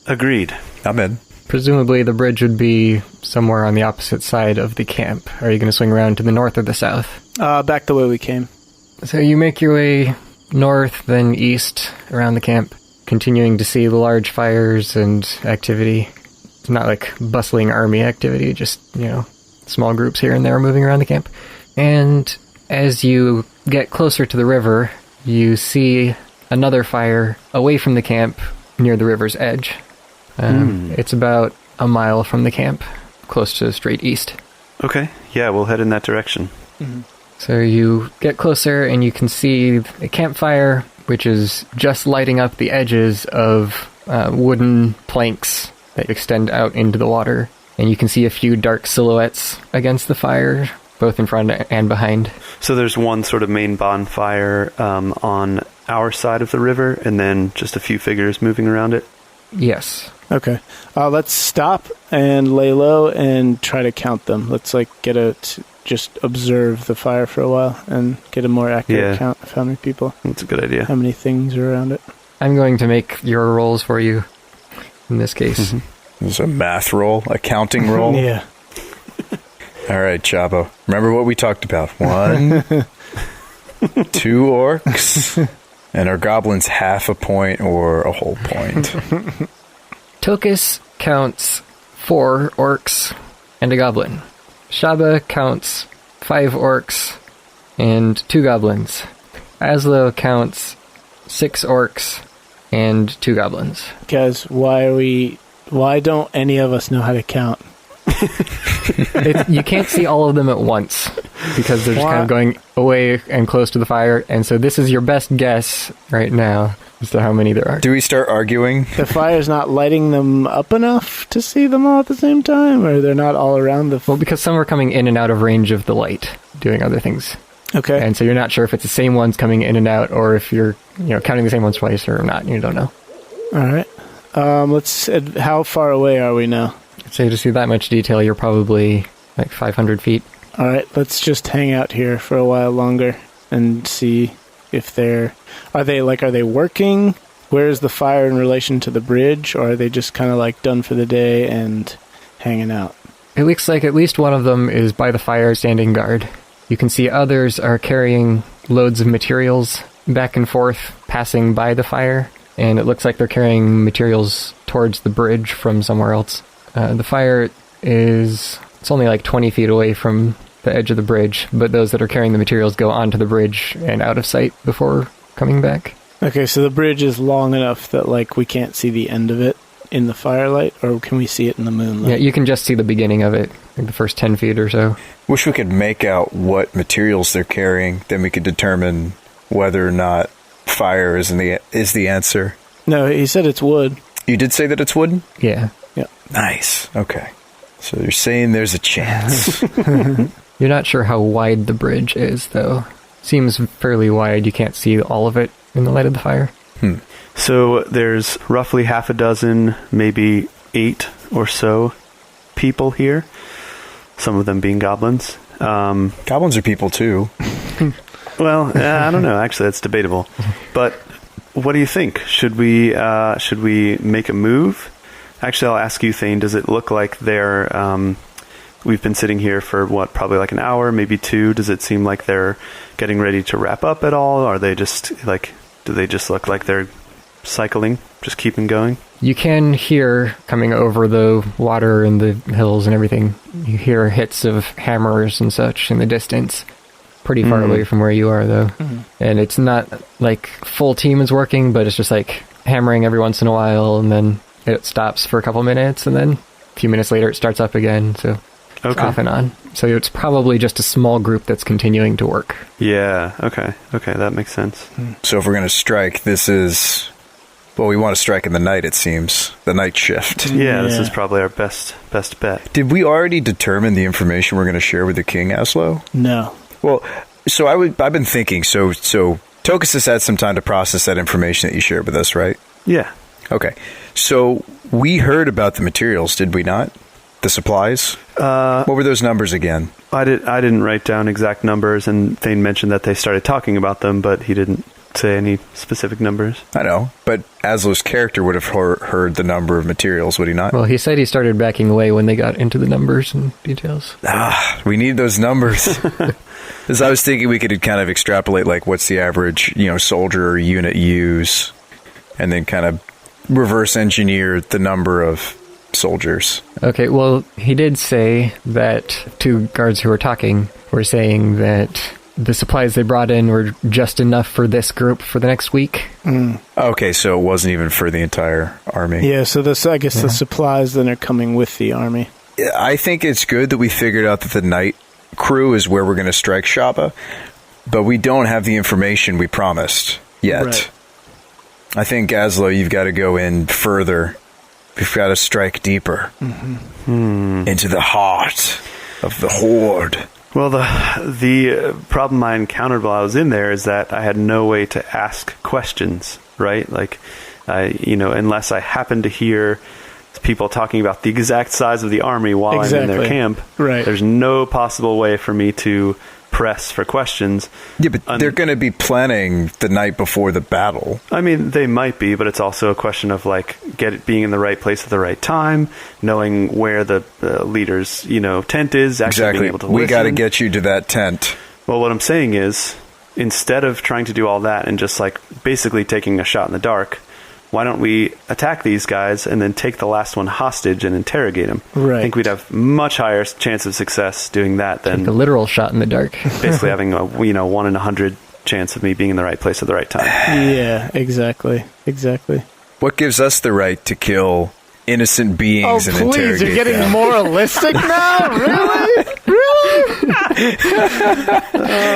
Agreed. I'm in. Presumably the bridge would be somewhere on the opposite side of the camp. Are you going to swing around to the north or the south? Back the way we came. So you make your way north, then east around the camp, continuing to see the large fires and activity. It's not like bustling army activity, just, small groups here and there moving around the camp. And as you get closer to the river, you see another fire away from the camp near the river's edge. It's about a mile from the camp, close to straight east. Okay, yeah, we'll head in that direction. Mm-hmm. So you get closer and you can see a campfire, which is just lighting up the edges of wooden planks that extend out into the water. And you can see a few dark silhouettes against the fire, both in front and behind. So there's one sort of main bonfire on our side of the river, and then just a few figures moving around it? Yes. Okay. Let's stop and lay low and try to count them. Let's just observe the fire for a while and get a more accurate count of how many people. That's a good idea. How many things are around it. I'm going to make your rolls for you in this case. Mm-hmm. It's a math roll, a counting roll. Yeah. All right, Shabba. Remember what we talked about. 1, 2 orcs, and our goblins half a point or a whole point. Tokas counts 4 orcs and a goblin. Shabba counts 5 orcs and 2 goblins. Azlo counts 6 orcs and 2 goblins. Guys, why don't any of us know how to count? You can't see all of them at once because they're just kind of going away and close to the fire, and so this is your best guess right now as to how many there are. Do we start arguing? The fire's not lighting them up enough to see them all at the same time, or they're not all around the... Well, because some are coming in and out of range of the light, doing other things. Okay. And so you're not sure if it's the same ones coming in and out, or if you're counting the same ones twice or not. You don't know. All right. How far away are we now? So to see that much detail, you're probably like 500 feet. All right, let's just hang out here for a while longer and see if are they working? Where is the fire in relation to the bridge, or are they just kind of like done for the day and hanging out? It looks like at least one of them is by the fire standing guard. You can see others are carrying loads of materials back and forth, passing by the fire, and it looks like they're carrying materials towards the bridge from somewhere else. The fire it's only like 20 feet away from the edge of the bridge, but those that are carrying the materials go onto the bridge and out of sight before coming back. Okay, so the bridge is long enough that, like, we can't see the end of it in the firelight, or can we see it in the moonlight? Yeah, you can just see the beginning of it, like the first 10 feet or so. Wish we could make out what materials they're carrying, then we could determine whether or not fire is the answer. No, he said it's wood. You did say that it's wooden? Yeah. Yeah. Nice. Okay. So you're saying there's a chance. You're not sure how wide the bridge is, though. Seems fairly wide. You can't see all of it in the light of the fire. So there's roughly half a dozen, maybe 8 or so people here. Some of them being goblins. Goblins are people too. Well, I don't know. Actually, that's debatable. But what do you think? Should we make a move? Actually, I'll ask you, Thane. Does it look like they're... we've been sitting here for, probably like an hour, maybe 2. Does it seem like they're getting ready to wrap up at all? Are they just, like... Do they just look like they're cycling, just keeping going? You can hear, coming over the water and the hills and everything, you hear hits of hammers and such in the distance. Pretty far away from where you are, though. And it's not like full team is working, but it's just like hammering every once in a while, and then it stops for a couple minutes, and then a few minutes later it starts up again, so it's off and on. So it's probably just a small group that's continuing to work. Yeah, okay, that makes sense. So if we're going to strike, this is... Well, we want to strike in the night, it seems. The night shift. Yeah, this is probably our best bet. Did we already determine the information we're going to share with the king, Azlo? No. Well, so I've been thinking, so Tokas has had some time to process that information that you shared with us, right? Yeah. Okay. So we heard about the materials, did we not? The supplies? What were those numbers again? I didn't write down exact numbers, and Thane mentioned that they started talking about them, but he didn't say any specific numbers. I know, but Azlo's character would have heard the number of materials, would he not? Well, he said he started backing away when they got into the numbers and details. We need those numbers. Because I was thinking we could kind of extrapolate, like, what's the average, soldier or unit use, and then kind of reverse engineer the number of soldiers. Okay, well, he did say that 2 guards who were talking were saying that the supplies they brought in were just enough for this group for the next week. Okay, so it wasn't even for the entire army. Yeah, so I guess the supplies then are coming with the army. I think it's good that we figured out that the night crew is where we're going to strike Shabba, but we don't have the information we promised yet. Right. I think, Azlo, you've got to go in further. We've got to strike deeper into the heart of the horde. Well, the problem I encountered while I was in there is that I had no way to ask questions, right? Like, unless I happened to hear people talking about the exact size of the army while I'm in their camp, right. There's no possible way for me to press for questions. Yeah, but they're going to be planning the night before the battle. I mean, they might be, but it's also a question of, like, being in the right place at the right time, knowing where the leader's, tent is, actually being able to listen. We got to get you to that tent. Well, what I'm saying is, instead of trying to do all that and just, like, basically taking a shot in the dark, why don't we attack these guys and then take the last one hostage and interrogate him? Right. I think we'd have much higher chance of success doing that than the literal shot in the dark. basically having a 1 in 100 chance of me being in the right place at the right time. Yeah, exactly. What gives us the right to kill innocent beings and interrogate please, you're getting them? moralistic now? Really?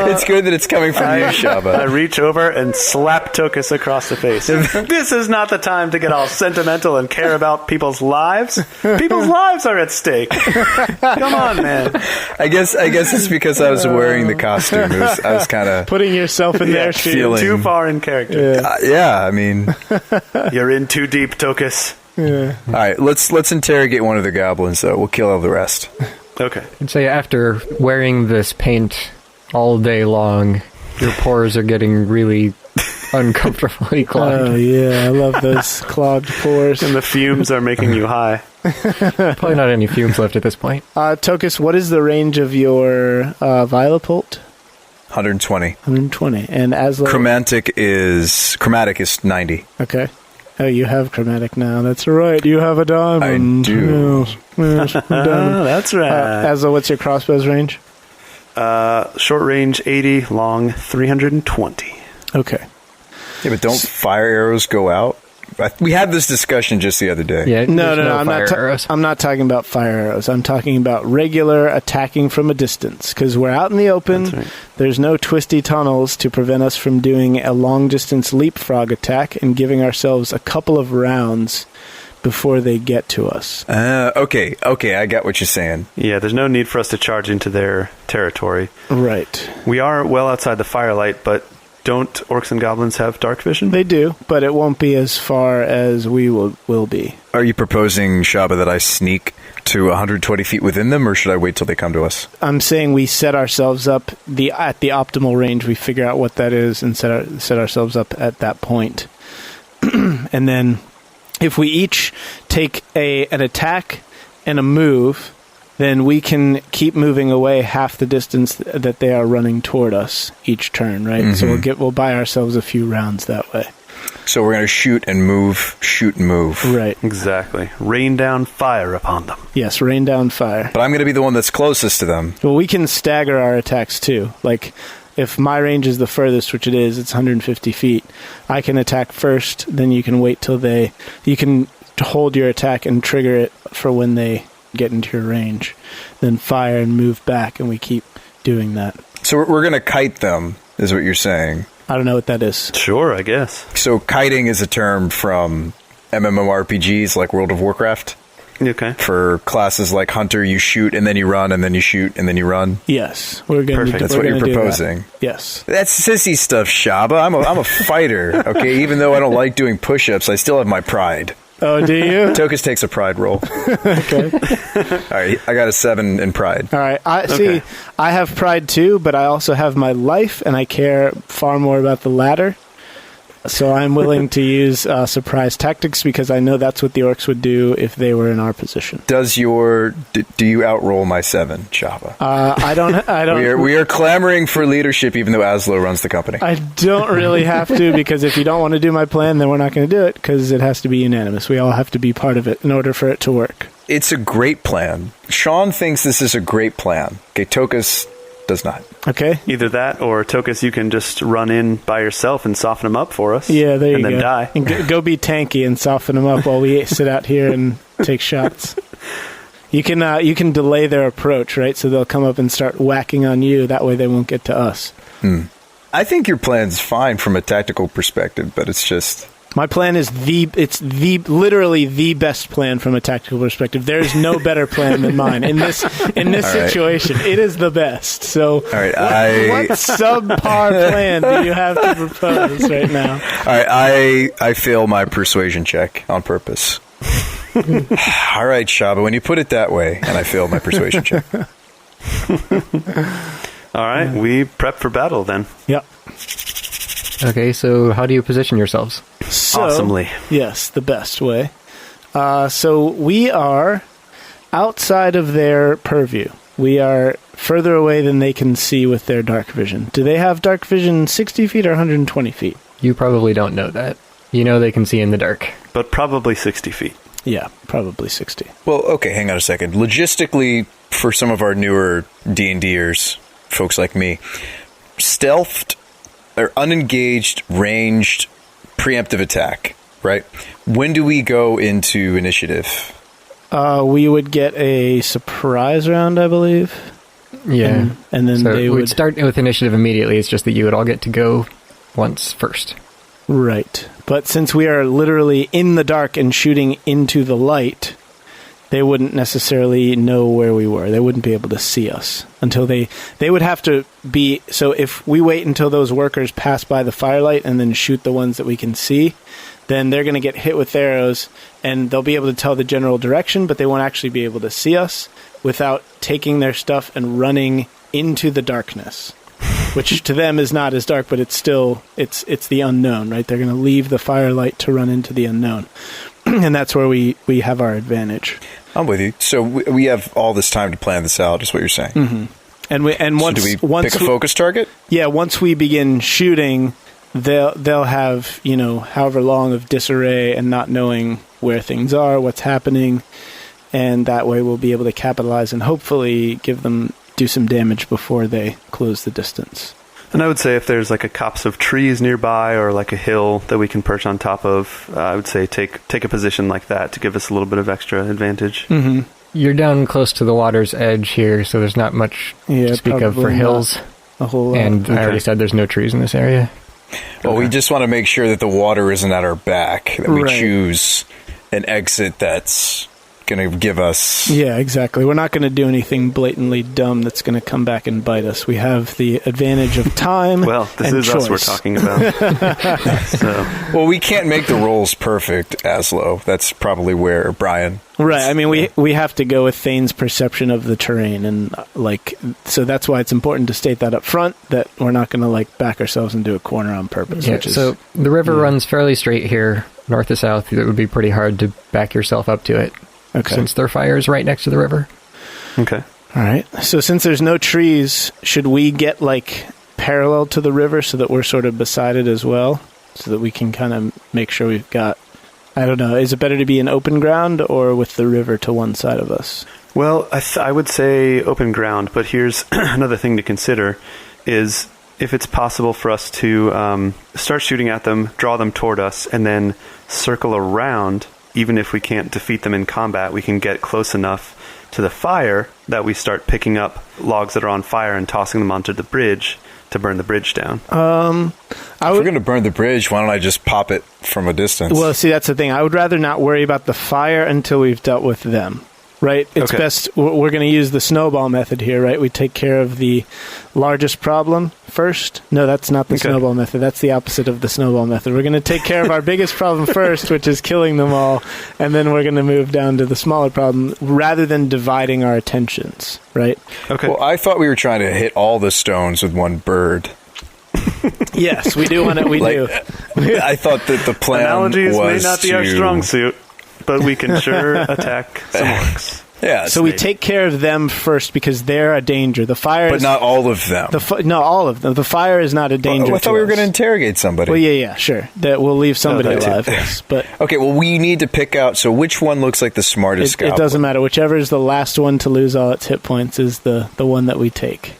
It's good that it's coming from you, Shabba. I reach over and slap Tokas across the face. This is not the time to get all sentimental and care about people's lives. People's lives are at stake. Come on, man. I guess it's because I was wearing the costume. I was kind of putting yourself in their shoes. feeling Too far in character. I mean, You're in too deep, Tokas. Yeah. all right. Let's interrogate one of the goblins, though. We'll kill all the rest. Okay. I'd say after wearing this paint all day long, your pores are getting really uncomfortably clogged. Oh, yeah. I love those clogged pores. And the fumes are making you high. Probably not any fumes left at this point. Tokas, what is the range of your Violapult? 120. 120. And Azlo? Chromatic is 90. Okay. Oh, you have chromatic now. That's right. You have a diamond. I do. Yes, a diamond. That's right. Azlo, what's your crossbow's range? Short range 80, long 320. Okay. Yeah, but don't fire arrows go out? We had this discussion just the other day. Yeah, No, there's I'm fire not. arrows. I'm not talking about fire arrows. I'm talking about regular attacking from a distance. Because we're out in the open. That's right. There's no twisty tunnels to prevent us from doing a long distance leapfrog attack and giving ourselves a couple of rounds before they get to us. Okay, I got what you're saying. Yeah, there's no need for us to charge into their territory. Right. We are well outside the firelight, but don't orcs and goblins have dark vision? They do, but it won't be as far as we will be. Are you proposing, Shabba, that I sneak to 120 feet within them, or should I wait till they come to us? I'm saying we set ourselves up at the optimal range. We figure out what that is and set ourselves up at that point. And then if we each take an attack and a move, then we can keep moving away half the distance that they are running toward us each turn, right? Mm-hmm. So we'll buy ourselves a few rounds that way. So we're going to shoot and move. Right. Exactly. Rain down fire upon them. Yes, rain down fire. But I'm going to be the one that's closest to them. Well, we can stagger our attacks too. Like, if my range is the furthest, which it is, it's 150 feet, I can attack first, then you can wait till you can hold your attack and trigger it for when they get into your range, then fire and move back, and we keep doing that. So we're going to kite them, is what you're saying. I don't know what that is. Sure, I guess. So kiting is a term from MMORPGs like World of Warcraft. Okay. For classes like Hunter, you shoot and then you run and then you shoot and then you run. Yes, we're going Perfect. to. That's what you're proposing. Yes. That's sissy stuff, Shabba. I'm a fighter, okay? Even though I don't like doing push-ups, I still have my pride. Oh, do you? Tokas takes a pride roll. Okay. All right, I got a 7 in pride. All right. I have pride too, but I also have my life, and I care far more about the latter. So I'm willing to use surprise tactics because I know that's what the orcs would do if they were in our position. Do you outroll my 7, Shabba? I don't. We are clamoring for leadership, even though Azlo runs the company. I don't really have to, because if you don't want to do my plan, then we're not going to do it, because it has to be unanimous. We all have to be part of it in order for it to work. It's a great plan. Sean thinks this is a great plan. Okay, Tokas does not. Okay. Either that, or Tokas, you can just run in by yourself and soften them up for us. Yeah, there you go. And then die. And go be tanky and soften them up while we sit out here and take shots. You can delay their approach, right? So they'll come up and start whacking on you. That way they won't get to us. I think your plan's fine from a tactical perspective, but it's just... My plan is literally the best plan from a tactical perspective. There is no better plan than mine in this situation. It is the best. So, all right, what subpar plan do you have to propose right now? All right, I fail my persuasion check on purpose. All right, Shabba, when you put it that way, and I failed my persuasion check. All right, we prep for battle then. Yep. Okay, so how do you position yourselves? So, awesomely. Yes, the best way. So we are outside of their purview. We are further away than they can see with their dark vision. Do they have dark vision 60 feet or 120 feet? You probably don't know that. You know they can see in the dark. But probably 60 feet. Yeah, probably 60. Well, okay, hang on a second. Logistically, for some of our newer D&Ders, folks like me, stealthed or unengaged, ranged, preemptive attack, right? When do we go into initiative? We would get a surprise round, I believe. Yeah. And then so they we'd would... start with initiative immediately. It's just that you would all get to go once first. Right. But since we are literally in the dark and shooting into the light, they wouldn't necessarily know where we were. They wouldn't be able to see us until they would have to be... So if we wait until those workers pass by the firelight and then shoot the ones that we can see, then they're going to get hit with arrows and they'll be able to tell the general direction, but they won't actually be able to see us without taking their stuff and running into the darkness. which to them is not as dark, but it's still it's the unknown, right? They're going to leave the firelight to run into the unknown, and that's where we have our advantage. I'm with you. So we have all this time to plan this out, is what you're saying. Mm-hmm. And once so do we pick a focus target? Yeah, once we begin shooting, they'll have however long of disarray and not knowing where things are, what's happening, and that way we'll be able to capitalize and hopefully do some damage before they close the distance. And I would say if there's like a copse of trees nearby or like a hill that we can perch on top of, I would say take a position like that to give us a little bit of extra advantage. Mm-hmm. You're down close to the water's edge here, so there's not much to speak of for hills. A whole lot. And I already said there's no trees in this area. Well, we just want to make sure that the water isn't at our back, that we choose an exit that's going to give us... Yeah, exactly. We're not going to do anything blatantly dumb that's going to come back and bite us. We have the advantage of time well, this and is choice. us we're talking about. Well, we can't make the rolls perfect, Azlo. That's probably where Brian... Right. I mean, we have to go with Thane's perception of the terrain, and so that's why it's important to state that up front, that we're not going to back ourselves into a corner on purpose. Yeah, so the river runs fairly straight here, north to south. It would be pretty hard to back yourself up to it. Okay. Since their fire is right next to the river. Okay. All right. So since there's no trees, should we get parallel to the river so that we're sort of beside it as well, so that we can kind of make sure we've got, I don't know, is it better to be in open ground or with the river to one side of us? Well, I would say open ground, but here's another thing to consider is if it's possible for us to start shooting at them, draw them toward us, and then circle around. Even if we can't defeat them in combat, we can get close enough to the fire that we start picking up logs that are on fire and tossing them onto the bridge to burn the bridge down. If we're going to burn the bridge, why don't I just pop it from a distance? Well, see, that's the thing. I would rather not worry about the fire until we've dealt with them. Right? It's best, we're going to use the snowball method here, right? We take care of the largest problem first. No, that's not the snowball method. That's the opposite of the snowball method. We're going to take care of our biggest problem first, which is killing them all, and then we're going to move down to the smaller problem rather than dividing our attentions, right? Okay. Well, I thought we were trying to hit all the stones with one bird. Yes, we do want it. We do. I thought that the plan Analogies was may not be our strong suit, but we can sure attack some orcs. Yeah, so we take care of them first because they're a danger. The fire, but not all of them. No, all of them. The fire is not a danger. I thought we were going to interrogate somebody. Well, yeah, sure. That we'll leave somebody alive. Yes, but okay. Well, we need to pick out. So, which one looks like the smartest scout? It doesn't matter. Whichever is the last one to lose all its hit points is the one that we take.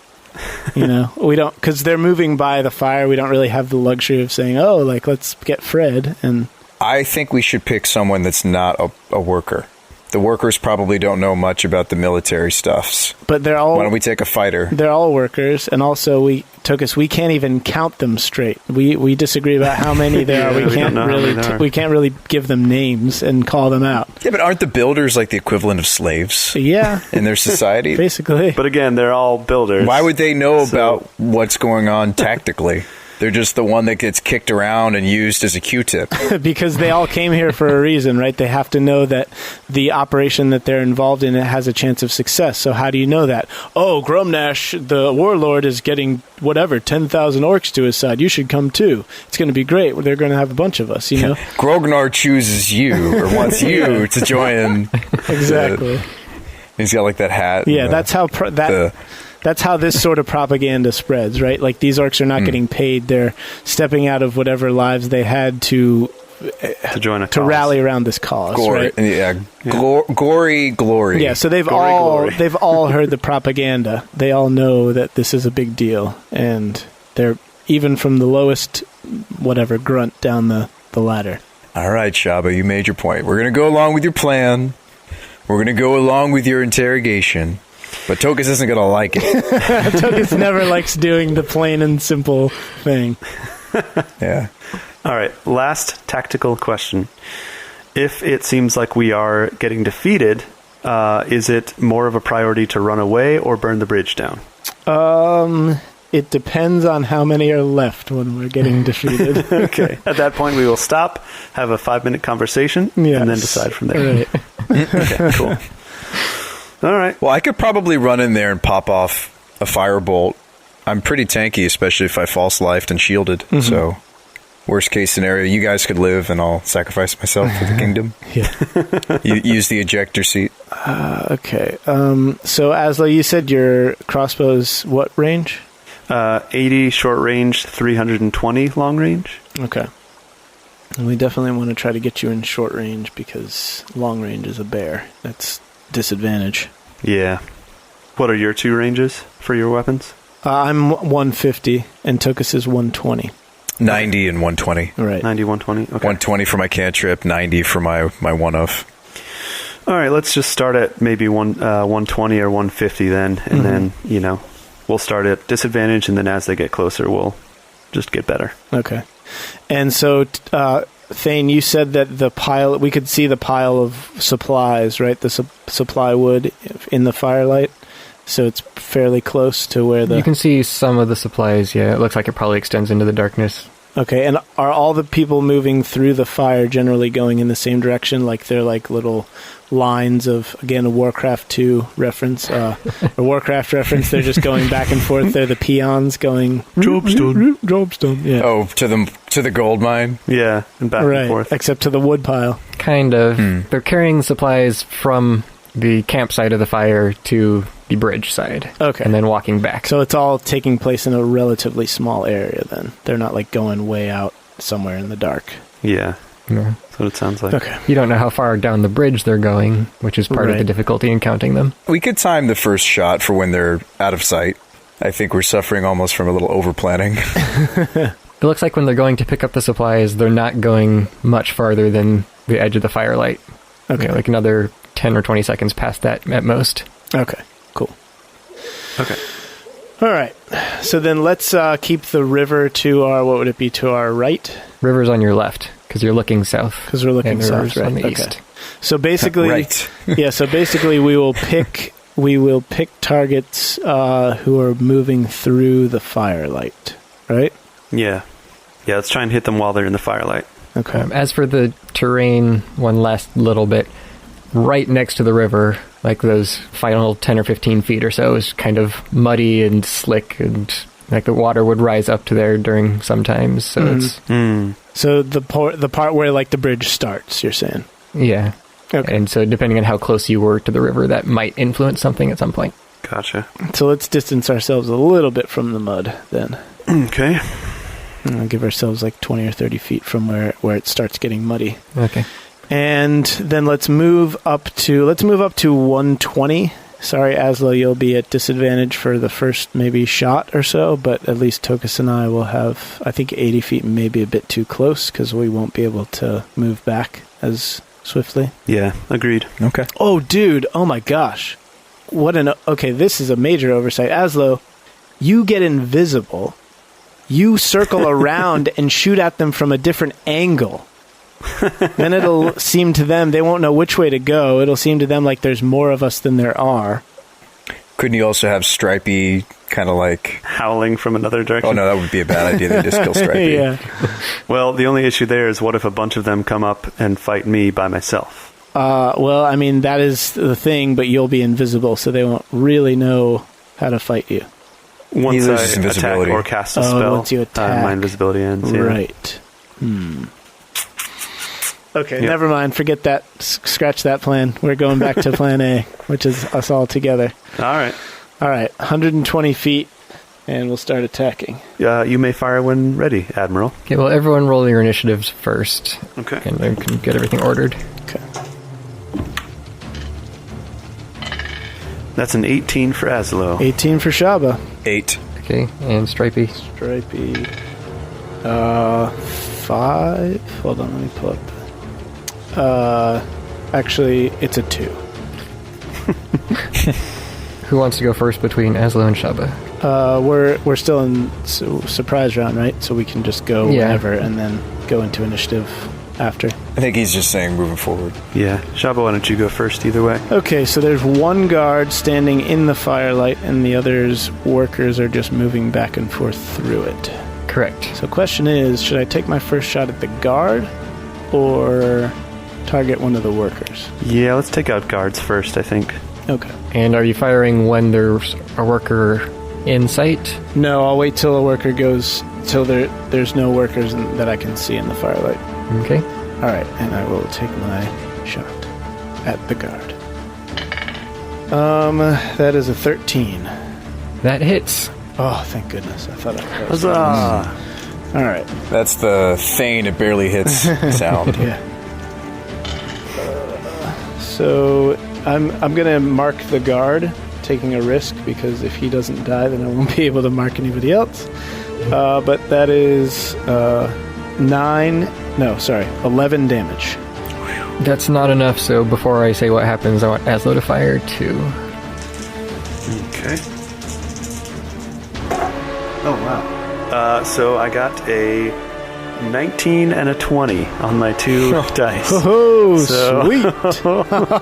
We don't, because they're moving by the fire. We don't really have the luxury of saying, "Oh, let's get Fred." And I think we should pick someone that's not a worker. The workers probably don't know much about the military stuffs. But they're all... Why don't we take a fighter? They're all workers, and also we can't even count them straight. We disagree about how many there are. We can't really give them names and call them out. Yeah, but aren't the builders like the equivalent of slaves? Yeah. In their society? Basically. But again, they're all builders. Why would they know about what's going on tactically? They're just the one that gets kicked around and used as a Q-tip. Because they all came here for a reason, right? They have to know that the operation that they're involved in has a chance of success. So how do you know that? Oh, Gromnash, the warlord, is getting 10,000 orcs to his side. You should come too. It's going to be great. They're going to have a bunch of us, Grognar chooses you, or wants you to join. Exactly. He's got that hat. Yeah, that's how... That's how this sort of propaganda spreads, right? These orcs are not getting paid; they're stepping out of whatever lives they had to join a to cause. Rally around this cause, right? Yeah, gory glory. Yeah, so they've all heard the propaganda. They all know that this is a big deal, and they're even from the lowest grunt down the ladder. All right, Shabba, you made your point. We're going to go along with your plan. We're going to go along with your interrogation. But Tokas isn't going to like it. Tokas never likes doing the plain and simple thing. Yeah. All right, last tactical question. If it seems like we are getting defeated, is it more of a priority to run away or burn the bridge down? It depends on how many are left when we're getting defeated. Okay. At that point, we will stop, have a 5-minute conversation, and then decide from there. Right. Okay, cool. All right. Well, I could probably run in there and pop off a firebolt I'm pretty tanky, especially if I false lifed and shielded. Mm-hmm. So, worst case scenario, you guys could live, and I'll sacrifice myself for the kingdom. Yeah. You use the ejector seat. Okay. So, Azlo, you said your crossbow's what range? 80 short range, 320 long range. Okay. And we definitely want to try to get you in short range because long range is a bear. That's disadvantage. Yeah. What are your 2 ranges for your weapons? I'm 150 and Tokas is 120. 90 and 120. Right. 90, 120? Okay. 120 for my cantrip, 90 for my one-of. All right, let's just start at maybe 120 or 150 then. And then, we'll start at disadvantage, and then as they get closer, we'll just get better. Okay. And so, Thane, you said that we could see the pile of supplies, right? The supply wood in the firelight. So it's fairly close to where You can see some of the supplies, yeah. It looks like it probably extends into the darkness. Okay, and are all the people moving through the fire generally going in the same direction? Like they're like little lines of, again, a Warcraft 2 reference, a Warcraft reference. They're just going back and forth. They're the peons going... Jobstone. Yeah. Oh, to the gold mine? Yeah, and back and forth. Except to the wood pile. Kind of. They're carrying supplies from the campsite of the fire to the bridge side. Okay. And then walking back. So it's all taking place in a relatively small area then. They're not like going way out somewhere in the dark. Yeah. Yeah. That's what it sounds like. Okay. You don't know how far down the bridge they're going, which is part of the difficulty in counting them. We could time the first shot for when they're out of sight. I think we're suffering almost from a little over-planning. It looks like when they're going to pick up the supplies, they're not going much farther than the edge of the firelight. Okay. Like another 10 or 20 seconds past that at most. Okay, cool. Okay. All right. So then let's keep the river to our right? River's on your left, because you're looking south. Because we're looking and south, river's right? on the Okay. east. So basically, Right. So basically we will pick targets who are moving through the firelight, right? Yeah. Yeah, let's try and hit them while they're in the firelight. Okay. As for the terrain, one last little bit, right next to the river, like those final 10 or 15 feet or so, is kind of muddy and slick, and like the water would rise up to there during some times. So it's So the part where like the bridge starts, you're saying? yeah. Okay. And so depending on how close you were to the river, that might influence something at some point. Gotcha. So let's distance ourselves a little bit from the mud then. Okay. And give ourselves like 20 or 30 feet from where it starts getting muddy. Okay. And then let's move up to 120. Sorry, Azlo, you'll be at disadvantage for the first maybe shot or so, but at least Tokas and I will have, I think 80 feet maybe a bit too close because we won't be able to move back as swiftly. Yeah, agreed. Okay. Oh, dude. Oh, my gosh. Okay, this is a major oversight. Azlo, you get invisible. You circle around and shoot at them from a different angle. Then it'll seem to them, they won't know which way to go. It'll seem to them like there's more of us than there are. Couldn't you also have Stripey kind of like... Howling from another direction? Oh, no, that would be a bad idea. They just kill Stripey. Yeah. Well, the only issue there is what if a bunch of them come up and fight me by myself? Well, I mean, that is the thing, but you'll be invisible, so they won't really know how to fight you. Once He I loses attack invisibility. or cast a spell, once you attack. my invisibility ends. Yeah. Right. Okay, never mind. Forget that. Scratch that plan. We're going back to plan A, which is us all together. All right. All right, 120 feet, and we'll start attacking. You may fire when ready, Admiral. Okay, well, everyone roll your initiatives first. Okay. And then can get everything ordered. Okay. That's an 18 for Azlo. 18 for Shabba. 8. Okay, and Stripey. Stripey. 5. Hold on, let me pull up. Actually, it's a 2. Who wants to go first between Azlo and Shabba? We're still in surprise round, right? So we can just go whenever and then go into initiative after. I think he's just saying moving forward. Yeah. Shabba, why don't you go first either way? Okay, so there's one guard standing in the firelight, and the others workers are just moving back and forth through it. Correct. So question is, should I take my first shot at the guard or target one of the workers? Yeah, let's take out guards first, I think. Okay. And are you firing when there's a worker in sight? No, I'll wait till a worker goes, till there's no workers that I can see in the firelight. Okay. All right, and I will take my shot at the guard. That is a 13. That hits. Oh, thank goodness. I thought I was. Huzzah! All right. That's the Thane, it barely hits sound. Yeah. So I'm gonna mark the guard, taking a risk, because if he doesn't die, then I won't be able to mark anybody else. But that is 11 damage. That's not enough, so before I say what happens, I want Azlo to fire too. Okay. Oh, wow. So I got a 19 and a 20 on my 2 dice. Oh, So- sweet.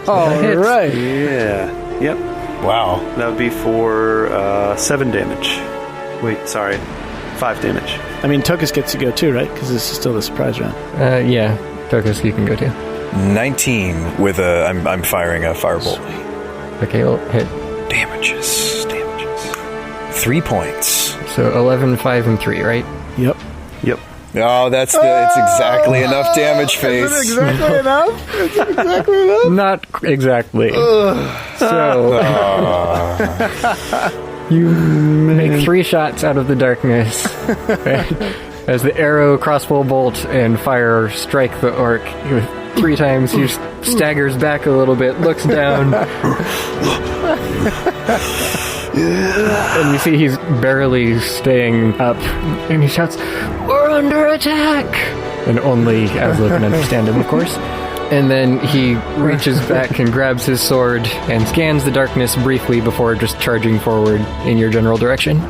All hits. right. Yeah. Yep. Wow. That would be for 7 damage. Wait, sorry. 5 damage. I mean, Tokas gets to go too, right? Because this is still the surprise round. Yeah, Tokas, you can go too. 19 with a... I'm firing a firebolt. Okay, we'll hit. Damages. 3 points. So 11, 5, and 3, right? Yep. Yep. Oh, it's exactly enough damage, Face. Exactly enough? It's exactly enough? Not exactly. So you make 3 shots out of the darkness. As the arrow, crossbow bolt, and fire strike the orc 3 times, he staggers back a little bit, looks down. And you see he's barely staying up, and he shouts, "We're under attack!" And only Azlo can understand him, of course. And then he reaches back and grabs his sword and scans the darkness briefly before just charging forward in your general direction.